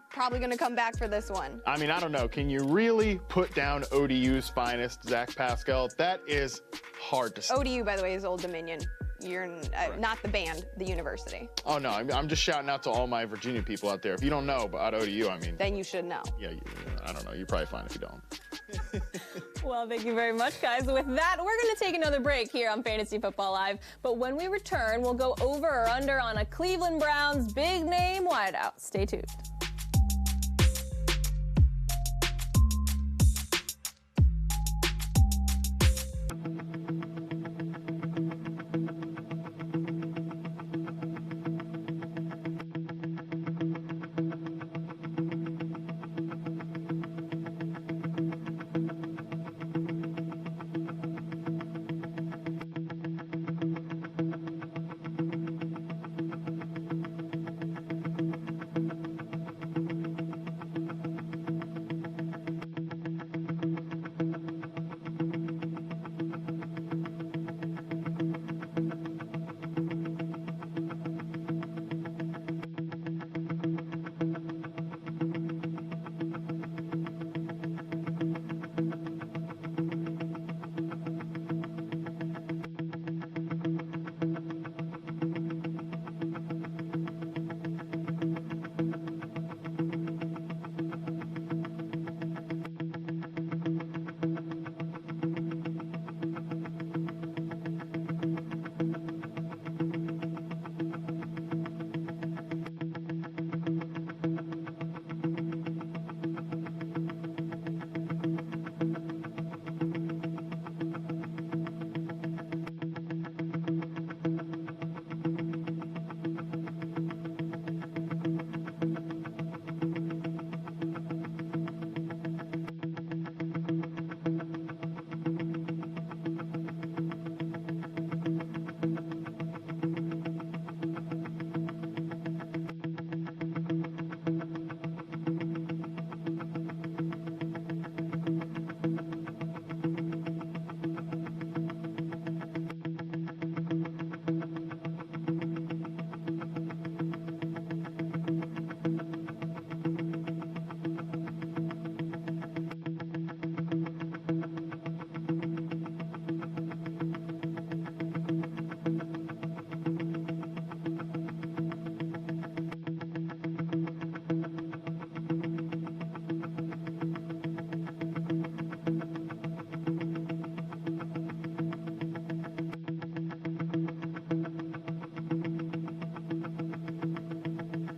probably going to come back for this one. I mean, I don't know. Can you really put down ODU's finest, Zach Pascal? That is hard to say. ODU, by the way, is Old Dominion. You're not the band, the university. Oh, no. I'm just shouting out to all my Virginia people out there. If you don't know about ODU, I mean... Then you should know. Yeah, I don't know. You're probably fine if you don't. Well, thank you very much, guys. With that, we're going to take another break here on Fantasy Football Live. But when we return, we'll go over or under on a Cleveland Browns big name wideout. Stay tuned.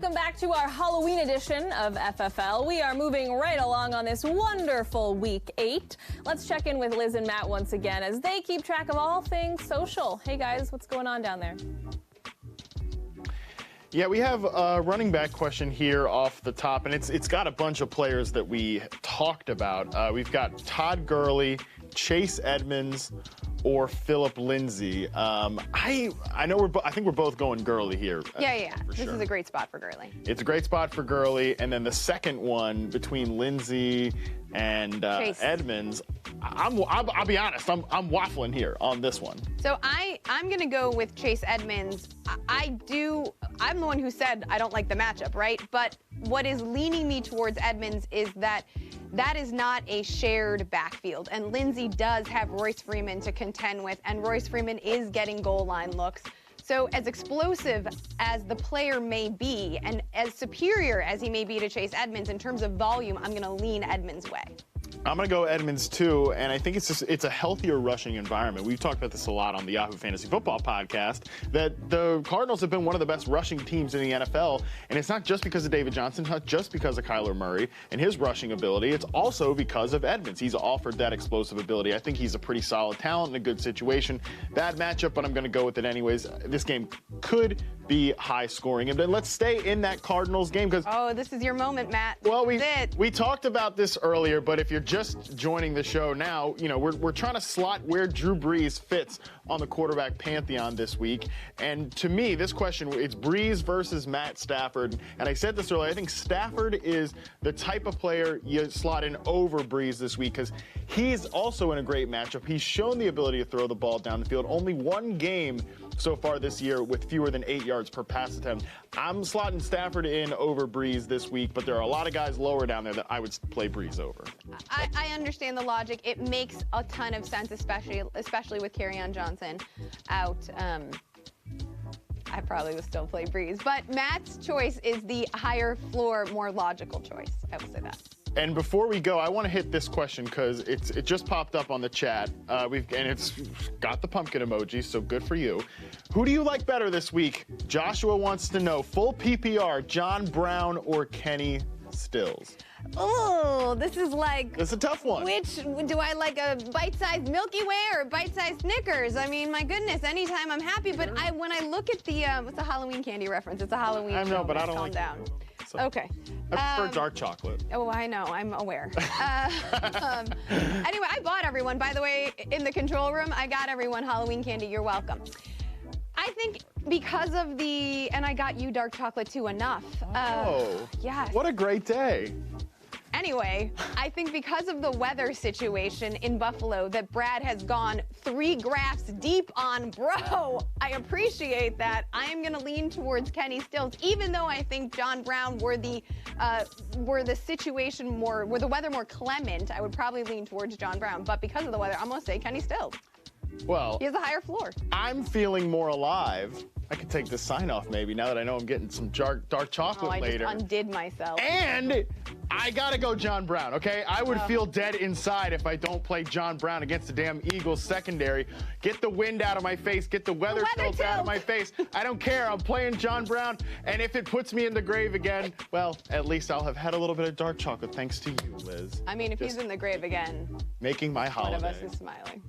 Welcome back to our Halloween edition of FFL. We are moving right along on this wonderful Week 8. Let's check in with Liz and Matt once again as they keep track of all things social. Hey guys, what's going on down there? Yeah, we have a running back question here off the top, and it's got a bunch of players that we talked about. We've got Todd Gurley, Chase Edmonds, or Philip Lindsay. I think we're both going Gurley here. Yeah. This is a great spot for Gurley. It's a great spot for Gurley, and then the second one between Lindsay and Edmonds. I'll be honest. I'm waffling here on this one. So I'm going to go with Chase Edmonds. I'm the one who said I don't like the matchup, right? But what is leaning me towards Edmonds is that is not a shared backfield. And Lindsay does have Royce Freeman to contend with, and Royce Freeman is getting goal line looks. So as explosive as the player may be, and as superior as he may be to Chase Edmonds in terms of volume, I'm going to lean Edmonds' way. I'm going to go Edmonds too, and I think it's a healthier rushing environment. We've talked about this a lot on the Yahoo Fantasy Football podcast, that the Cardinals have been one of the best rushing teams in the NFL, and it's not just because of David Johnson, not just because of Kyler Murray and his rushing ability, it's also because of Edmonds. He's offered that explosive ability. I think he's a pretty solid talent in a good situation. Bad matchup, but I'm going to go with it anyways. This game could be high scoring. And then let's stay in that Cardinals game because this is your moment, Matt. Well, we talked about this earlier, but if you're just joining the show now, we're trying to slot where Drew Brees fits on the quarterback pantheon this week. And to me, this question, it's Brees versus Matt Stafford. And I said this earlier, I think Stafford is the type of player you slot in over Brees this week because he's also in a great matchup. He's shown the ability to throw the ball down the field. Only one game so far this year with fewer than 8 yards per pass attempt. I'm slotting Stafford in over Brees this week, but there are a lot of guys lower down there that I would play Brees over. I understand the logic. It makes a ton of sense, especially with Kerryon Johnson out. I probably would still play Brees, but Matt's choice is the higher floor, more logical choice. I will say that. And before we go, I want to hit this question because it just popped up on the chat. And it's got the pumpkin emoji, so good for you. Who do you like better this week? Joshua wants to know, full PPR, John Brown or Kenny Stills? Oh, this is a tough one. Which do I like, a bite-sized Milky Way or a bite-sized Snickers? I mean, my goodness, anytime I'm happy. But when I look at the what's a Halloween candy reference? It's a Halloween. I know, but I don't calm like. down. So, okay. I prefer dark chocolate. Oh, I know. I'm aware. Anyway, I bought everyone. By the way, in the control room, I got everyone Halloween candy. You're welcome. I think because of and I got you dark chocolate too enough. Yes. What a great day. Anyway, I think because of the weather situation in Buffalo that Brad has gone 3 graphs deep on, bro, I appreciate that. I am going to lean towards Kenny Stills, even though I think John Brown were the weather more clement, I would probably lean towards John Brown. But because of the weather, I'm going to say Kenny Stills. Well, he has a higher floor. I'm feeling more alive. I could take this sign off maybe now that I know I'm getting some dark chocolate later. I just undid myself. And I gotta go John Brown, okay? I would feel dead inside if I don't play John Brown against the damn Eagles secondary. Get the wind out of my face, get the weather tilt out of my face. I don't care, I'm playing John Brown, and if it puts me in the grave again, well, at least I'll have had a little bit of dark chocolate thanks to you, Liz. I mean, if he's in the grave again, making my holiday. One of us is smiling.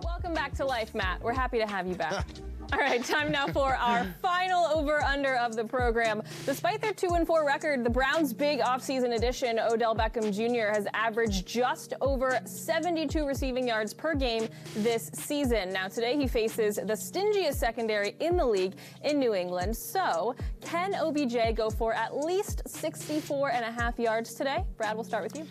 Welcome back to life, Matt. We're happy to have you back. All right, time now for our final over-under of the program. Despite their 2-4 record, the Browns' big offseason addition, Odell Beckham Jr., has averaged just over 72 receiving yards per game this season. Now, today he faces the stingiest secondary in the league in New England. So, can OBJ go for at least 64.5 yards today? Brad, we'll start with you.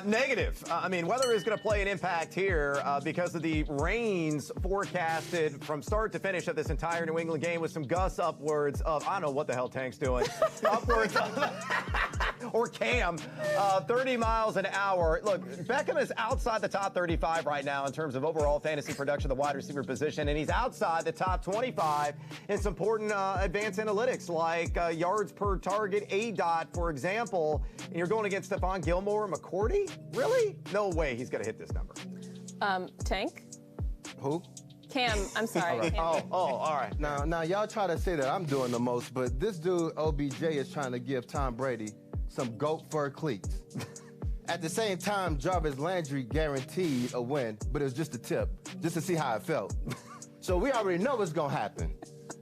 Negative. I mean, weather is going to play an impact here because of the rains forecasted from start to finish of this entire New England game with some gusts upwards of, I don't know what the hell Tank's doing, upwards of, or Cam, 30 miles an hour. Look, Beckham is outside the top 35 right now in terms of overall fantasy production, the wide receiver position, and he's outside the top 25 in some important advanced analytics like yards per target, ADOT, for example. And you're going against Stephon Gilmore, McCourty? Really? No way he's going to hit this number. Tank? Who? Cam, I'm sorry. Cam. All right. Now, y'all try to say that I'm doing the most, but this dude, OBJ, is trying to give Tom Brady some goat fur cleats. At the same time, Jarvis Landry guaranteed a win, but it was just a tip, just to see how it felt. So we already know what's going to happen.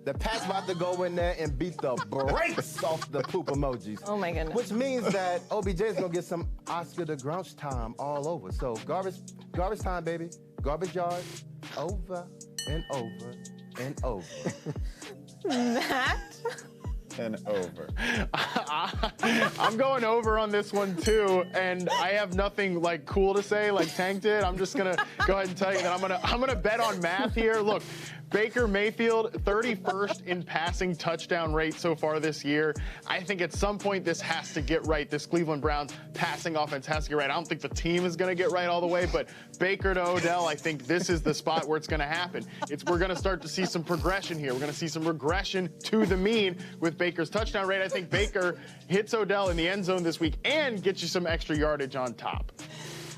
The Pats about to go in there and beat the brakes off the poop emojis. Oh, my goodness. Which means that OBJ is going to get some Oscar the Grouch time all over. So garbage time, baby. Garbage yard, over and over and over. Matt? And over. I'm going over on this one too, and I have nothing like cool to say like Tank did. I'm just gonna go ahead and tell you that I'm gonna bet on math here. Look, Baker Mayfield, 31st in passing touchdown rate so far this year. I think at some point this has to get right. This Cleveland Browns passing offense has to get right. I don't think the team is going to get right all the way, but Baker to Odell, I think this is the spot where it's going to happen. We're going to start to see some progression here. We're going to see some regression to the mean with Baker's touchdown rate. I think Baker hits Odell in the end zone this week and gets you some extra yardage on top.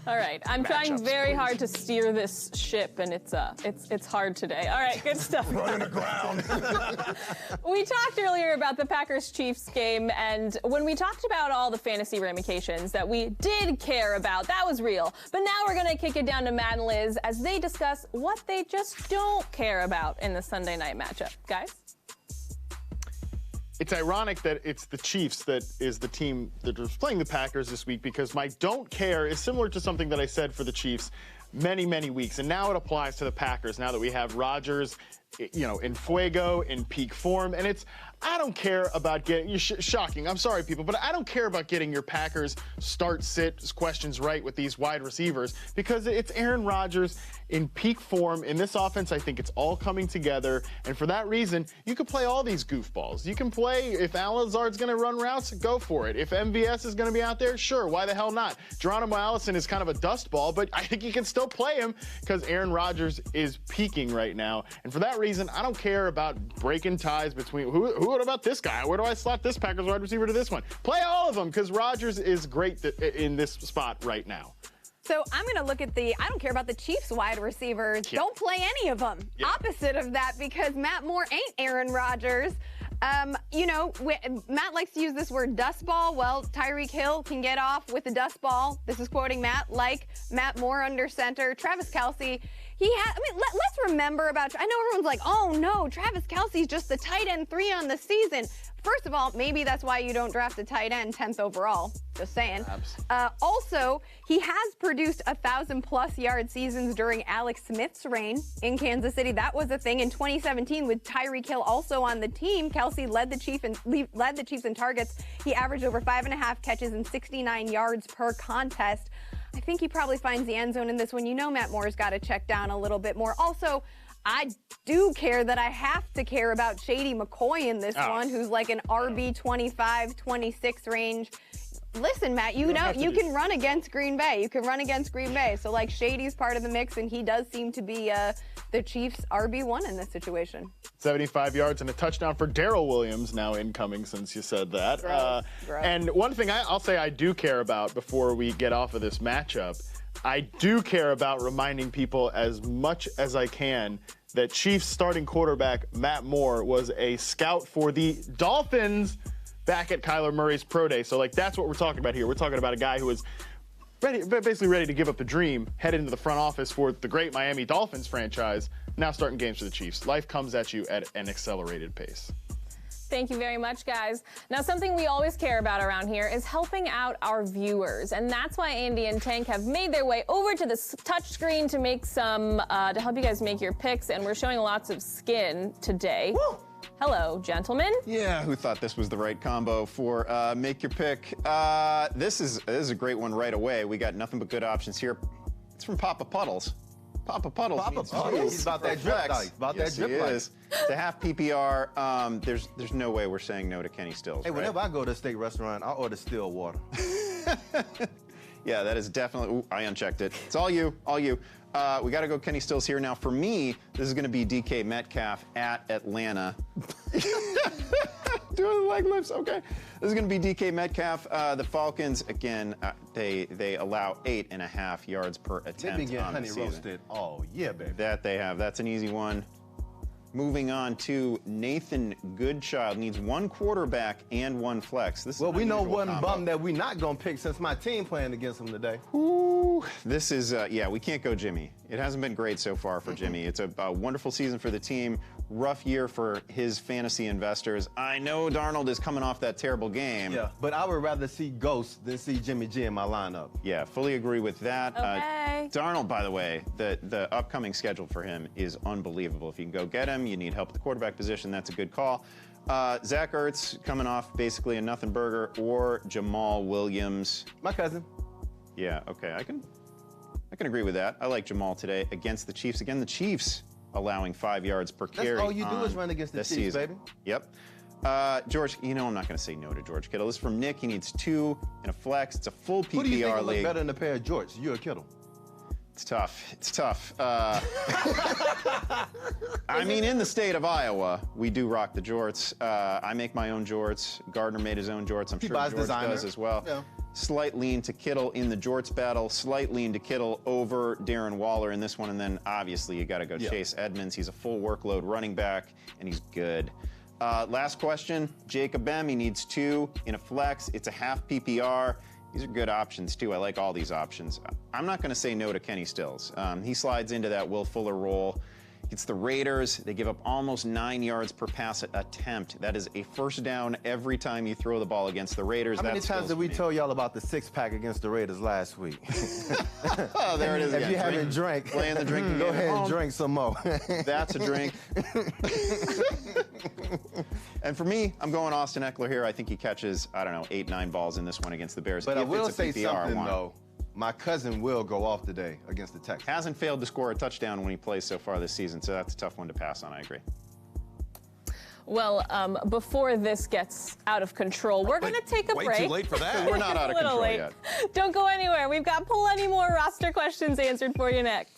All right, I'm trying very hard to steer this ship, and it's hard today. All right, good stuff. Running the ground. We talked earlier about the Packers-Chiefs game, and when we talked about all the fantasy ramifications that we did care about, that was real. But now we're going to kick it down to Matt and Liz as they discuss what they just don't care about in the Sunday night matchup. Guys? It's ironic that it's the Chiefs that is the team that is playing the Packers this week, because my don't care is similar to something that I said for the Chiefs many, many weeks. And now it applies to the Packers now that we have Rodgers, in fuego, in peak form. And I don't care about getting, shocking, I'm sorry people, but I don't care about getting your Packers start-sit questions right with these wide receivers, because it's Aaron Rodgers in peak form. In this offense, I think it's all coming together. And for that reason, you can play all these goofballs. You can play, if Al Lazard's going to run routes, go for it. If MVS is going to be out there, sure, why the hell not? Geronimo Allison is kind of a dust ball, but I think you can still play him because Aaron Rodgers is peaking right now. And for that reason, I don't care about breaking ties between what about this guy? Where do I slot this Packers wide receiver to this one? Play all of them, because Rodgers is great in this spot right now. So I'm going to look at I don't care about the Chiefs wide receivers. Yeah. Don't play any of them. Yeah. Opposite of that, because Matt Moore ain't Aaron Rodgers. Matt likes to use this word dust ball. Well, Tyreek Hill can get off with the dust ball. This is quoting Matt, like Matt Moore under center. Travis Kelce, let's remember about, I know everyone's like, oh no, Travis Kelce's just the tight end 3 on the season. First of all, maybe that's why you don't draft a tight end 10th overall. Just saying. Also, he has produced 1,000+ yard seasons during Alex Smith's reign in Kansas City. That was a thing in 2017 with Tyreek Hill also on the team. Kelce led the Chiefs in targets. He averaged over 5.5 catches and 69 yards per contest. I think he probably finds the end zone in this one. Matt Moore's got to check down a little bit more. Also, I do care that I have to care about Shady McCoy in this one, who's like an RB 25, 26 range. Listen, Matt, you can run against Green Bay. So, Shady's part of the mix, and he does seem to be the Chiefs' RB1 in this situation. 75 yards and a touchdown for Darrell Williams now incoming, since you said that. Gross. And one thing I'll say I do care about before we get off of this matchup, I do care about reminding people as much as I can that Chiefs starting quarterback Matt Moore was a scout for the Dolphins back at Kyler Murray's pro day. So, that's what we're talking about here. We're talking about a guy who was basically ready to give up the dream, head into the front office for the great Miami Dolphins franchise, now starting games for the Chiefs. Life comes at you at an accelerated pace. Thank you very much, guys. Now, something we always care about around here is helping out our viewers, and that's why Andy and Tank have made their way over to the touch screen to make to help you guys make your picks, and we're showing lots of skin today. Woo! Hello, gentlemen. Yeah, who thought this was the right combo for make your pick? This is a great one right away. We got nothing but good options here. It's from Papa Puddles. Papa Puddles. He's about that drip life. To half PPR, there's no way we're saying no to Kenny Stills. Hey, whenever I go to a steak restaurant, I order still water. Yeah, that is definitely. Ooh, I unchecked it. It's all you. We got to go Kenny Stills here. Now, for me, this is going to be DK Metcalf at Atlanta. Doing the leg lifts, okay. This is going to be DK Metcalf. The Falcons, again, they allow 8.5 yards per attempt. They've been getting on the honey season. roasted all year, baby. That they have. That's an easy one. Moving on to Nathan Goodchild. Needs one quarterback and one flex. This is Well, we know unusual one combo. bum that we're not going to pick since my team playing against him today. Ooh, this is, yeah, we can't go Jimmy. It hasn't been great so far for Jimmy. It's a wonderful season for the team. Rough year for his fantasy investors. I know Darnold is coming off that terrible game. Yeah, but I would rather see Ghost than see Jimmy G in my lineup. Yeah, fully agree with that. Okay. Darnold, by the way, the upcoming schedule for him is unbelievable. If you can go get him, you need help at the quarterback position, that's a good call. Zach Ertz coming off basically a nothing burger, or Jamal Williams. My cousin. Yeah, okay, I can agree with that. I like Jamal today against the Chiefs. Again, the Chiefs allowing 5 yards per carry. All you do is run against the Chiefs, season. baby. Yep. George, you know I'm not going to say no to George Kittle. This is from Nick. He needs 2 in a flex. It's a full PPR Who do you think will league. look better than a pair of Jorts, you or Kittle? It's tough. It's tough. I mean, in the state of Iowa, we do rock the jorts. I make my own jorts. Gardner made his own jorts. I'm He sure buys George designer. does as well. Yeah. Slight lean to Kittle in the jorts battle. Slight lean to Kittle over Darren Waller in this one. And then, obviously, you got to go Chase Edmonds. He's a full workload running back, and he's good. Last question. Jacob M. He needs 2 in a flex. It's a half PPR. These are good options, too. I like all these options. I'm not going to say no to Kenny Stills. He slides into that Will Fuller role. It's the Raiders. They give up almost 9 yards per pass attempt. That is a first down every time you throw the ball against the Raiders. How many times did we tell y'all about the 6-pack against the Raiders last week? Oh, there it is If again. you haven't drank, Playing the drinking go game at ahead and home. drink some more. That's a drink. And for me, I'm going Austin Eckler here. I think he catches, 8, 9 balls in this one against the Bears. But I If will it's a say PPR, I something, want it. though. My cousin will go off today against the Texans. Hasn't failed to score a touchdown when he plays so far this season, so that's a tough one to pass on. I agree. Well, before this gets out of control, we're going to take a Way break. too late for that. We're not out of A little control late. yet. Don't go anywhere. We've got plenty more roster questions answered for you next.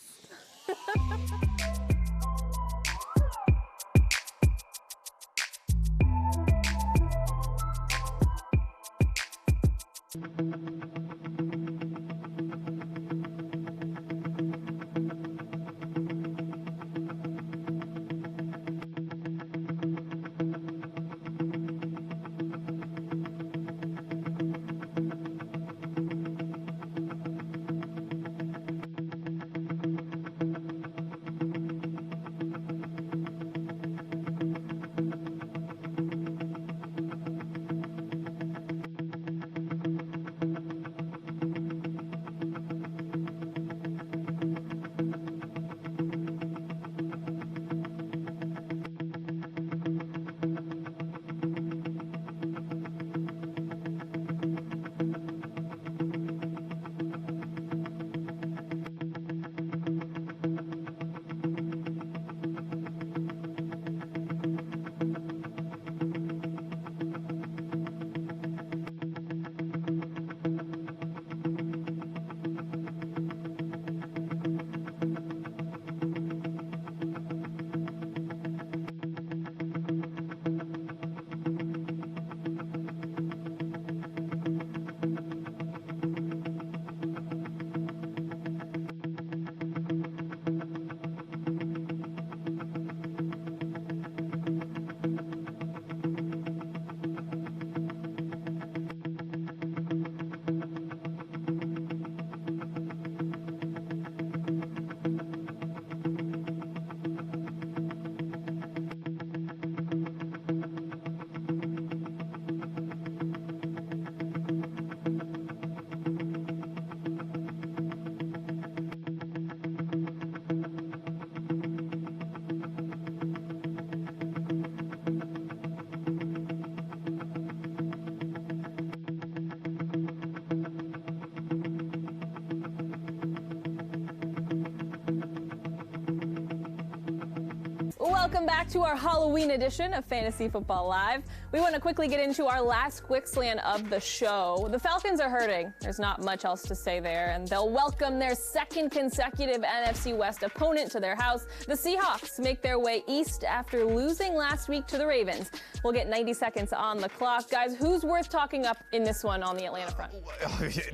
Welcome back to our Halloween edition of Fantasy Football Live. We want to quickly get into our last quick slant of the show. The Falcons are hurting. There's not much else to say there, and they'll welcome their second consecutive NFC West opponent to their house. The Seahawks make their way east after losing last week to the Ravens. We'll get 90 seconds on the clock. Guys, who's worth talking up in this one on the Atlanta front?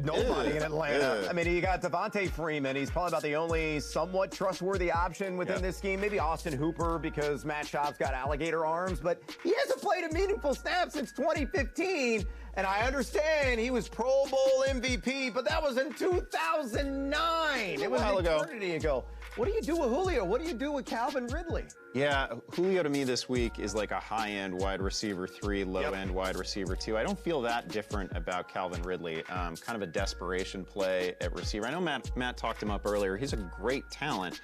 Nobody in Atlanta. I mean, you got Devontae Freeman. He's probably about the only somewhat trustworthy option within this scheme. Maybe Austin Hooper because Matt Schaub's got alligator arms, but he hasn't played a meaningful snap since 2015. And I understand he was Pro Bowl MVP, but that was in 2009. It was an eternity ago. What do you do with Julio? What do you do with Calvin Ridley? Yeah, Julio to me this week is like a high-end wide receiver 3, low-end wide receiver 2. I don't feel that different about Calvin Ridley. Kind of a desperation play at receiver. I know Matt talked him up earlier. He's a great talent.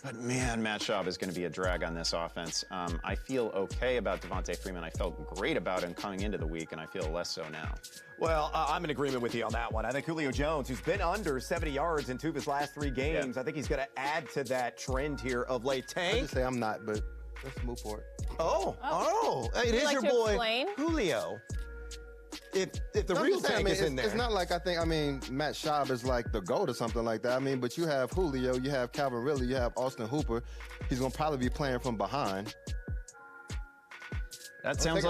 But, man, Matt Schaub is going to be a drag on this offense. I feel okay about Devontae Freeman. I felt great about him coming into the week, and I feel less so now. Well, I'm in agreement with you on that one. I think Julio Jones, who's been under 70 yards in 2 of his last 3 games, I think he's going to add to that trend here of late. Tank? I just say I'm not, but let's move forward. It is your boy, explain? Julio. If the real Tank is in there. It's not like Matt Schaub is like the GOAT or something like that. But you have Julio, you have Calvin Ridley, you have Austin Hooper. He's going to probably be playing from behind. That sounds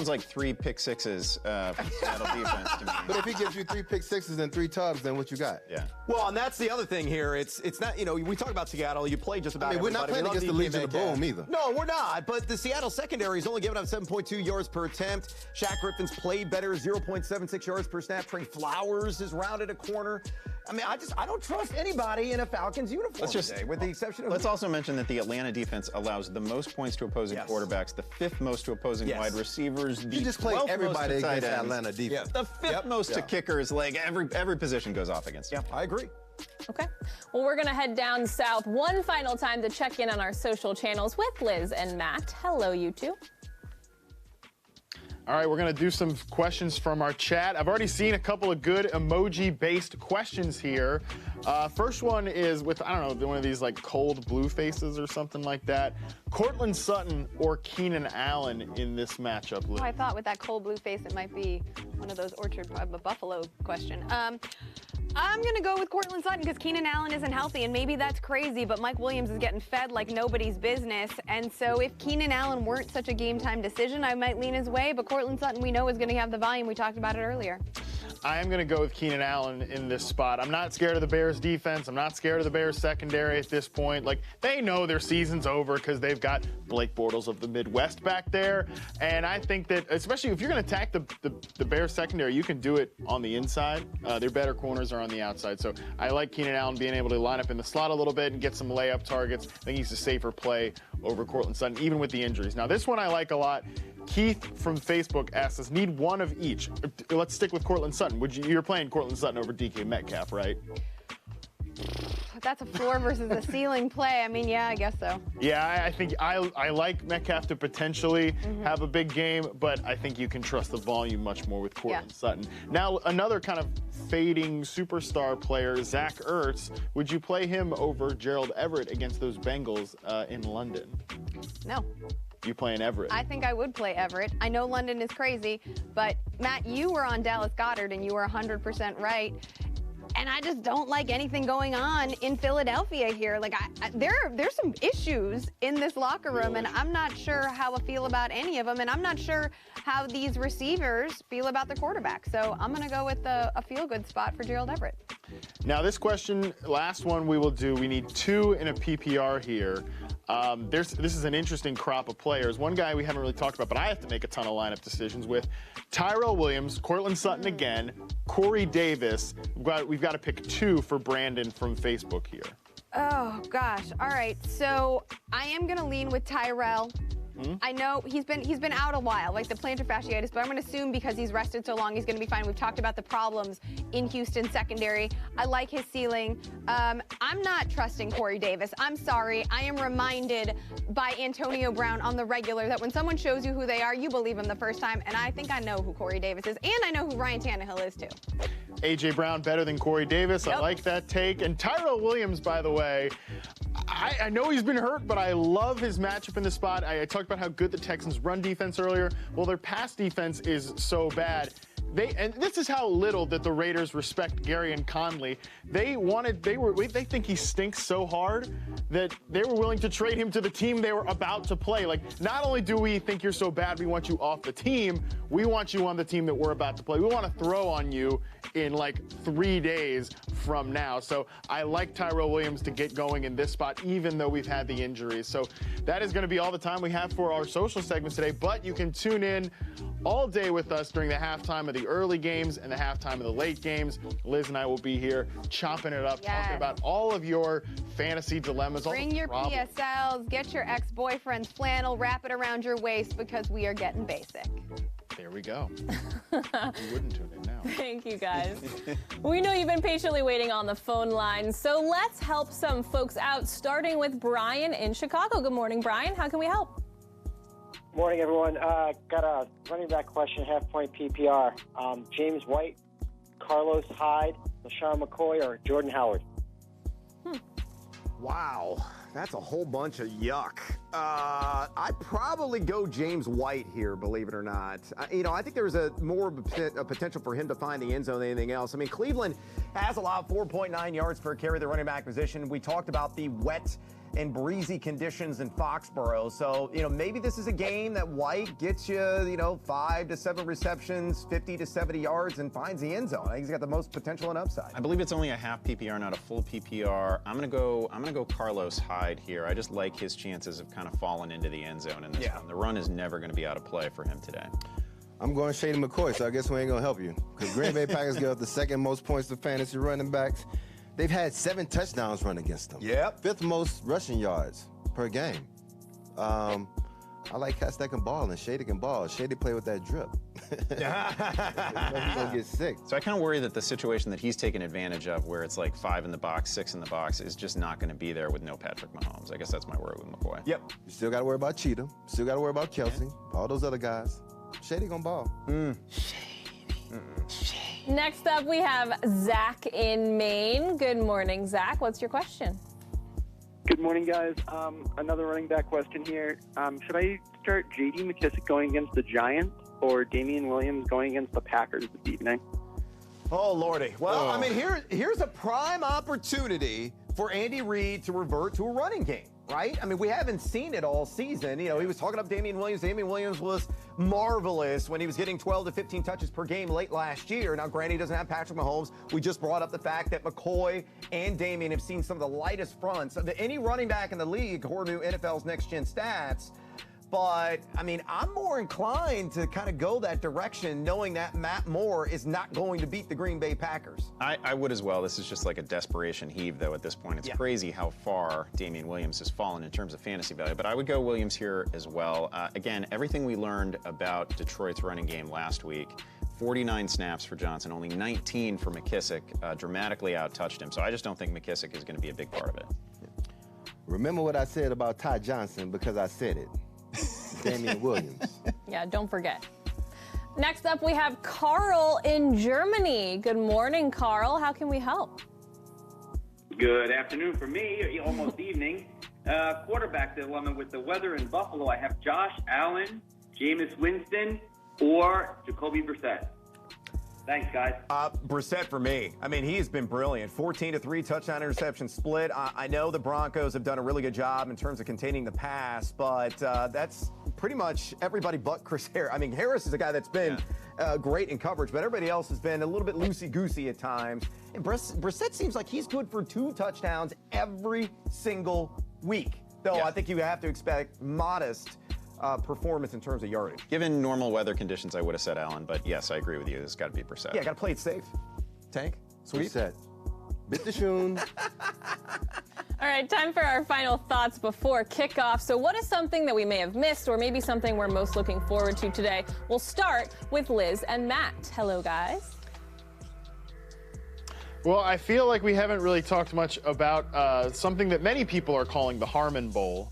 like 3 pick sixes from Seattle defense to me. But if he gives you 3 pick sixes and 3 tubs, then what you got? Yeah. Well, and that's the other thing here. It's not, we talk about Seattle. You play just about we're not playing against the Legion of Boom either. No, we're not. But the Seattle secondary is only giving up 7.2 yards per attempt. Shaq Griffin's played better, 0.76 yards per snap. Trey Flowers has rounded a corner. I don't trust anybody in a Falcons uniform today, with the exception of... Let's also mention that the Atlanta defense allows the most points to opposing quarterbacks, the 5th most to opposing wide receivers, the you just play everybody against Atlanta defense. The 5th most to kickers. Like, every position goes off against them. I agree. Okay. Well, we're going to head down south one final time to check in on our social channels with Liz and Matt. Hello, you two. All right, we're going to do some questions from our chat. I've already seen a couple of good emoji-based questions here. First one is with, I don't know, one of these like cold blue faces or something like that. Courtland Sutton or Keenan Allen in this matchup, Liz? I thought with that cold blue face it might be one of those Orchard Buffalo question. I'm going to go with Courtland Sutton because Keenan Allen isn't healthy, and maybe that's crazy, but Mike Williams is getting fed like nobody's business. And so if Keenan Allen weren't such a game-time decision, I might lean his way, but Courtland Sutton we know is going to have the volume. We talked about it earlier. I am going to go with Keenan Allen in this spot. I'm not scared of the Bears defense. I'm not scared of the Bears secondary at this point. Like, they know their season's over because they've got Blake Bortles of the Midwest back there. And I think that, especially if you're going to attack the Bears secondary, you can do it on the inside. Their better corners are on the outside. So I like Keenan Allen being able to line up in the slot a little bit and get some layup targets. I think he's a safer play over Courtland Sutton, even with the injuries. Now, this one I like a lot. Keith from Facebook asks us, need one of each. Let's stick with Courtland Sutton. You're playing Courtland Sutton over DK Metcalf, right? That's a floor versus a ceiling play. Yeah, I guess so. Yeah, I think I like Metcalf to potentially have a big game, but I think you can trust the volume much more with Courtland Sutton. Now, another kind of fading superstar player, Zach Ertz. Would you play him over Gerald Everett against those Bengals in London? No. You playing Everett? I think I would play Everett. I know London is crazy, but Matt, you were on Dallas Goedert and you were 100% right. And I just don't like anything going on in Philadelphia here. Like, there's some issues in this locker room, and I'm not sure how I feel about any of them, and I'm not sure how these receivers feel about their quarterback. So I'm going to go with a feel-good spot for Gerald Everett. Now, this question, last one we will do. We need 2 in a PPR here. This is an interesting crop of players. One guy we haven't really talked about, but I have to make a ton of lineup decisions with. Tyrell Williams, Courtland Sutton again, Corey Davis. We've got to pick 2 for Brandon from Facebook here. Oh, gosh. All right. So I am going to lean with Tyrell. I know he's been out a while, like the plantar fasciitis, but I'm going to assume because he's rested so long, he's going to be fine. We've talked about the problems in Houston secondary. I like his ceiling. I'm not trusting Corey Davis. I'm sorry. I am reminded by Antonio Brown on the regular that when someone shows you who they are, you believe them the first time, and I think I know who Corey Davis is, and I know who Ryan Tannehill is, too. A.J. Brown better than Corey Davis. Yep. I like that take. And Tyrell Williams, by the way, I know he's been hurt, but I love his matchup in the spot. I talked about how good the Texans' run defense earlier. Well, their pass defense is so bad. And this is how little that the Raiders respect Gary and Conley. They think he stinks so hard that they were willing to trade him to the team they were about to play. Like, not only do we think you're so bad, we want you off the team, we want you on the team that we're about to play. We want to throw on you in like 3 days from now. So I like Tyrell Williams to get going in this spot, even though we've had the injuries. So that is going to be all the time we have for our social segments today, but you can tune in all day with us during the halftime of the early games and the halftime of the late games. Liz and I will be here chopping it up, talking about all of your fantasy dilemmas. Bring your PSLs, get your ex-boyfriend's flannel, wrap it around your waist because we are getting basic. There we go. You wouldn't tune in now. Thank you, guys. We know you've been patiently waiting on the phone line, so let's help some folks out, starting with Brian in Chicago. Good morning, Brian. How can we help? Morning, everyone. Got a running back question, half-point PPR. James White, Carlos Hyde, LaShawn McCoy, or Jordan Howard? Wow, that's a whole bunch of yuck. I'd probably go James White here, believe it or not. I think there's more a potential for him to find the end zone than anything else. I mean, Cleveland has allowed 4.9 yards per carry, the running back position. We talked about the wet and breezy conditions in Foxborough. So, maybe this is a game that White gets you, 5 to 7 receptions, 50 to 70 yards, and finds the end zone. I think he's got the most potential and upside. I believe it's only a half PPR, not a full PPR. I'm gonna go Carlos Hyde here. I just like his chances of kind of falling into the end zone in this one. The run is never gonna be out of play for him today. I'm going Shady McCoy, so I guess we ain't gonna help you. Because Green Bay Packers give up the second most points to fantasy running backs. They've had 7 touchdowns run against them. Yep. 5th most rushing yards per game. I like cats that can ball, and Shady can ball. Shady play with that drip. He's gonna get sick. So I kind of worry that the situation that he's taken advantage of, where it's like 5 in the box, 6 in the box, is just not going to be there with no Patrick Mahomes. I guess that's my worry with McCoy. Yep. You still got to worry about Cheetah. Still got to worry about Kelsey. All those other guys. Shady gonna ball. Next up, we have Zach in Maine. Good morning, Zach. What's your question? Good morning, guys. Another running back question here. Should I start J.D. McKissick going against the Giants or Damian Williams going against the Packers this evening? Oh, Lordy. Well, I mean, here's a prime opportunity for Andy Reid to revert to a running game, right? I mean, we haven't seen it all season. He was talking up Damian Williams. Damian Williams was marvelous when he was getting 12 to 15 touches per game late last year. Now, granted, he doesn't have Patrick Mahomes. We just brought up the fact that McCoy and Damian have seen some of the lightest fronts of any running back in the league, according to NFL's next-gen stats. But, I mean, I'm more inclined to kind of go that direction, knowing that Matt Moore is not going to beat the Green Bay Packers. I would as well. This is just like a desperation heave, though, at this point. It's crazy how far Damian Williams has fallen in terms of fantasy value. But I would go Williams here as well. Again, everything we learned about Detroit's running game last week, 49 snaps for Johnson, only 19 for McKissick, dramatically out-touched him. So I just don't think McKissick is going to be a big part of it. Remember what I said about Ty Johnson, because I said it. Damian Williams. Yeah, don't forget. Next up, we have Carl in Germany. Good morning, Carl. How can we help? Good afternoon for me, almost evening. Quarterback dilemma with the weather in Buffalo. I have Josh Allen, Jameis Winston, or Jacoby Brissett. Thanks, guys. Brissett for me. I mean, he's been brilliant. 14-3 touchdown interception split. I know the Broncos have done a really good job in terms of containing the pass, but that's pretty much everybody but Chris Harris. I mean, Harris is a guy that's been great in coverage, but everybody else has been a little bit loosey-goosey at times. And Brissett seems like he's good for 2 touchdowns every single week, though I think you have to expect modest performance in terms of yardage. Given normal weather conditions, I would have said Allen, but yes, I agree with you. It's got to be Brissett. Yeah, got to play it safe. Tank, sweet. Brissett. Bitteschön. All right, time for our final thoughts before kickoff. So what is something that we may have missed, or maybe something we're most looking forward to today? We'll start with Liz and Matt. Hello, guys. Well, I feel like we haven't really talked much about something that many people are calling the Harmon Bowl.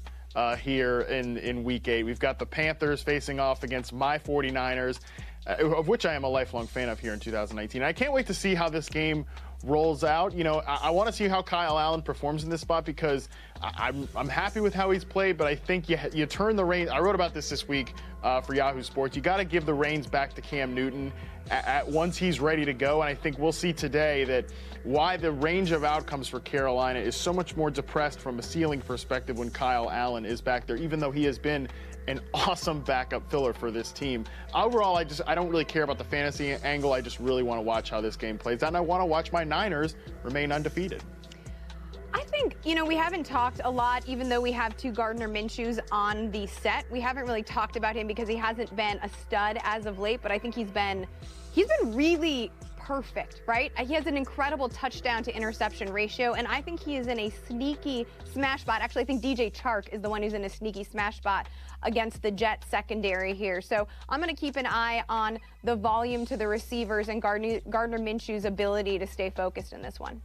Here in Week 8. We've got the Panthers facing off against my 49ers, of which I am a lifelong fan of here in 2019. I can't wait to see how this game rolls out. You know, I want to see how Kyle Allen performs in this spot because I'm happy with how he's played, but I think you turn the reins. I wrote about this week for Yahoo Sports. You got to give the reins back to Cam Newton once he's ready to go, and I think we'll see today that why the range of outcomes for Carolina is so much more depressed from a ceiling perspective when Kyle Allen is back there, even though he has been an awesome backup filler for this team. Overall, I don't really care about the fantasy angle. I just really want to watch how this game plays out, and I want to watch my Niners remain undefeated. I think, you know, we haven't talked a lot, even though we have 2 Gardner Minshews on the set. We haven't really talked about him because he hasn't been a stud as of late, but I think he's been really perfect, right? He has an incredible touchdown to interception ratio, and I think he is in a sneaky smash spot. Actually, I think DJ Chark is the one who's in a sneaky smash spot against the Jets secondary here. So I'm going to keep an eye on the volume to the receivers and Gardner Minshew's ability to stay focused in this one.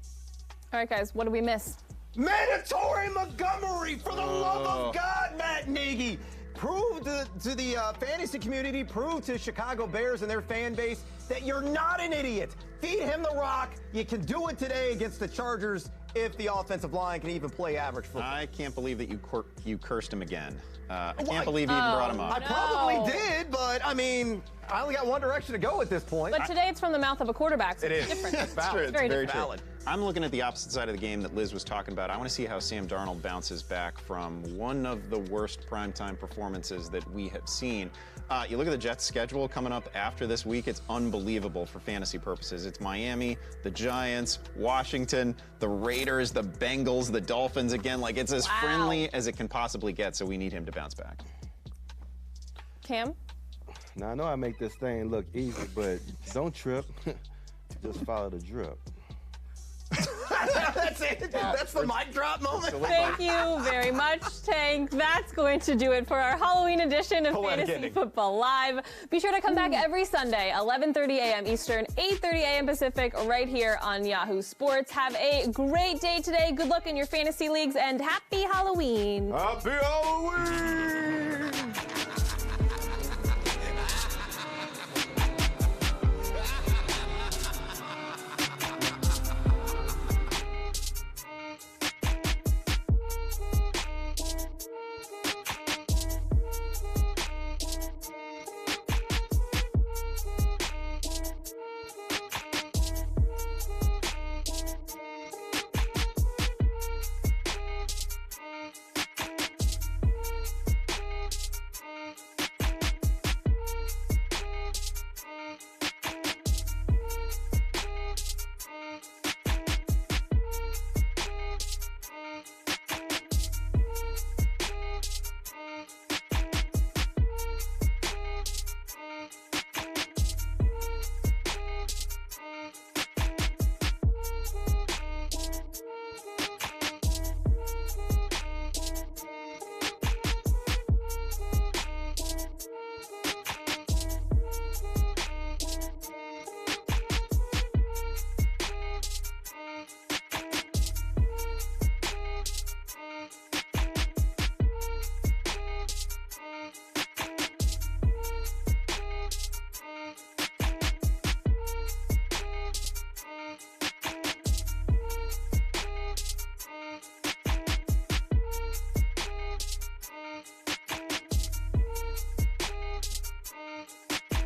All right, guys, what did we miss? Mandatory Montgomery, for the love of God, Matt Nagy. Prove to the fantasy community, prove to Chicago Bears and their fan base that you're not an idiot. Feed him the rock. You can do it today against the Chargers if the offensive line can even play average football. I can't believe that you cursed him again. I can't believe you even brought him up. I probably did, but I mean, I only got one direction to go at this point. But today it's from the mouth of a quarterback, so it is. Different. It's valid. It's very true. valid. I'm looking at the opposite side of the game that Liz was talking about. I want to see how Sam Darnold bounces back from one of the worst primetime performances that we have seen. You look at the Jets' schedule coming up after this week. It's unbelievable for fantasy purposes. It's Miami, the Giants, Washington, the Raiders, the Bengals, the Dolphins again. Like, it's as friendly as it can possibly get, so we need him to bounce back. Cam? Now, I know I make this thing look easy, but don't trip. Just follow the drip. That's it. That's the mic drop moment. Thank you very much, Tank. That's going to do it for our Halloween edition of Fantasy Football Live. Be sure to come back every Sunday, 11:30 a.m. Eastern, 8:30 a.m. Pacific, right here on Yahoo Sports. Have a great day today. Good luck in your fantasy leagues, and happy Halloween. Happy Halloween!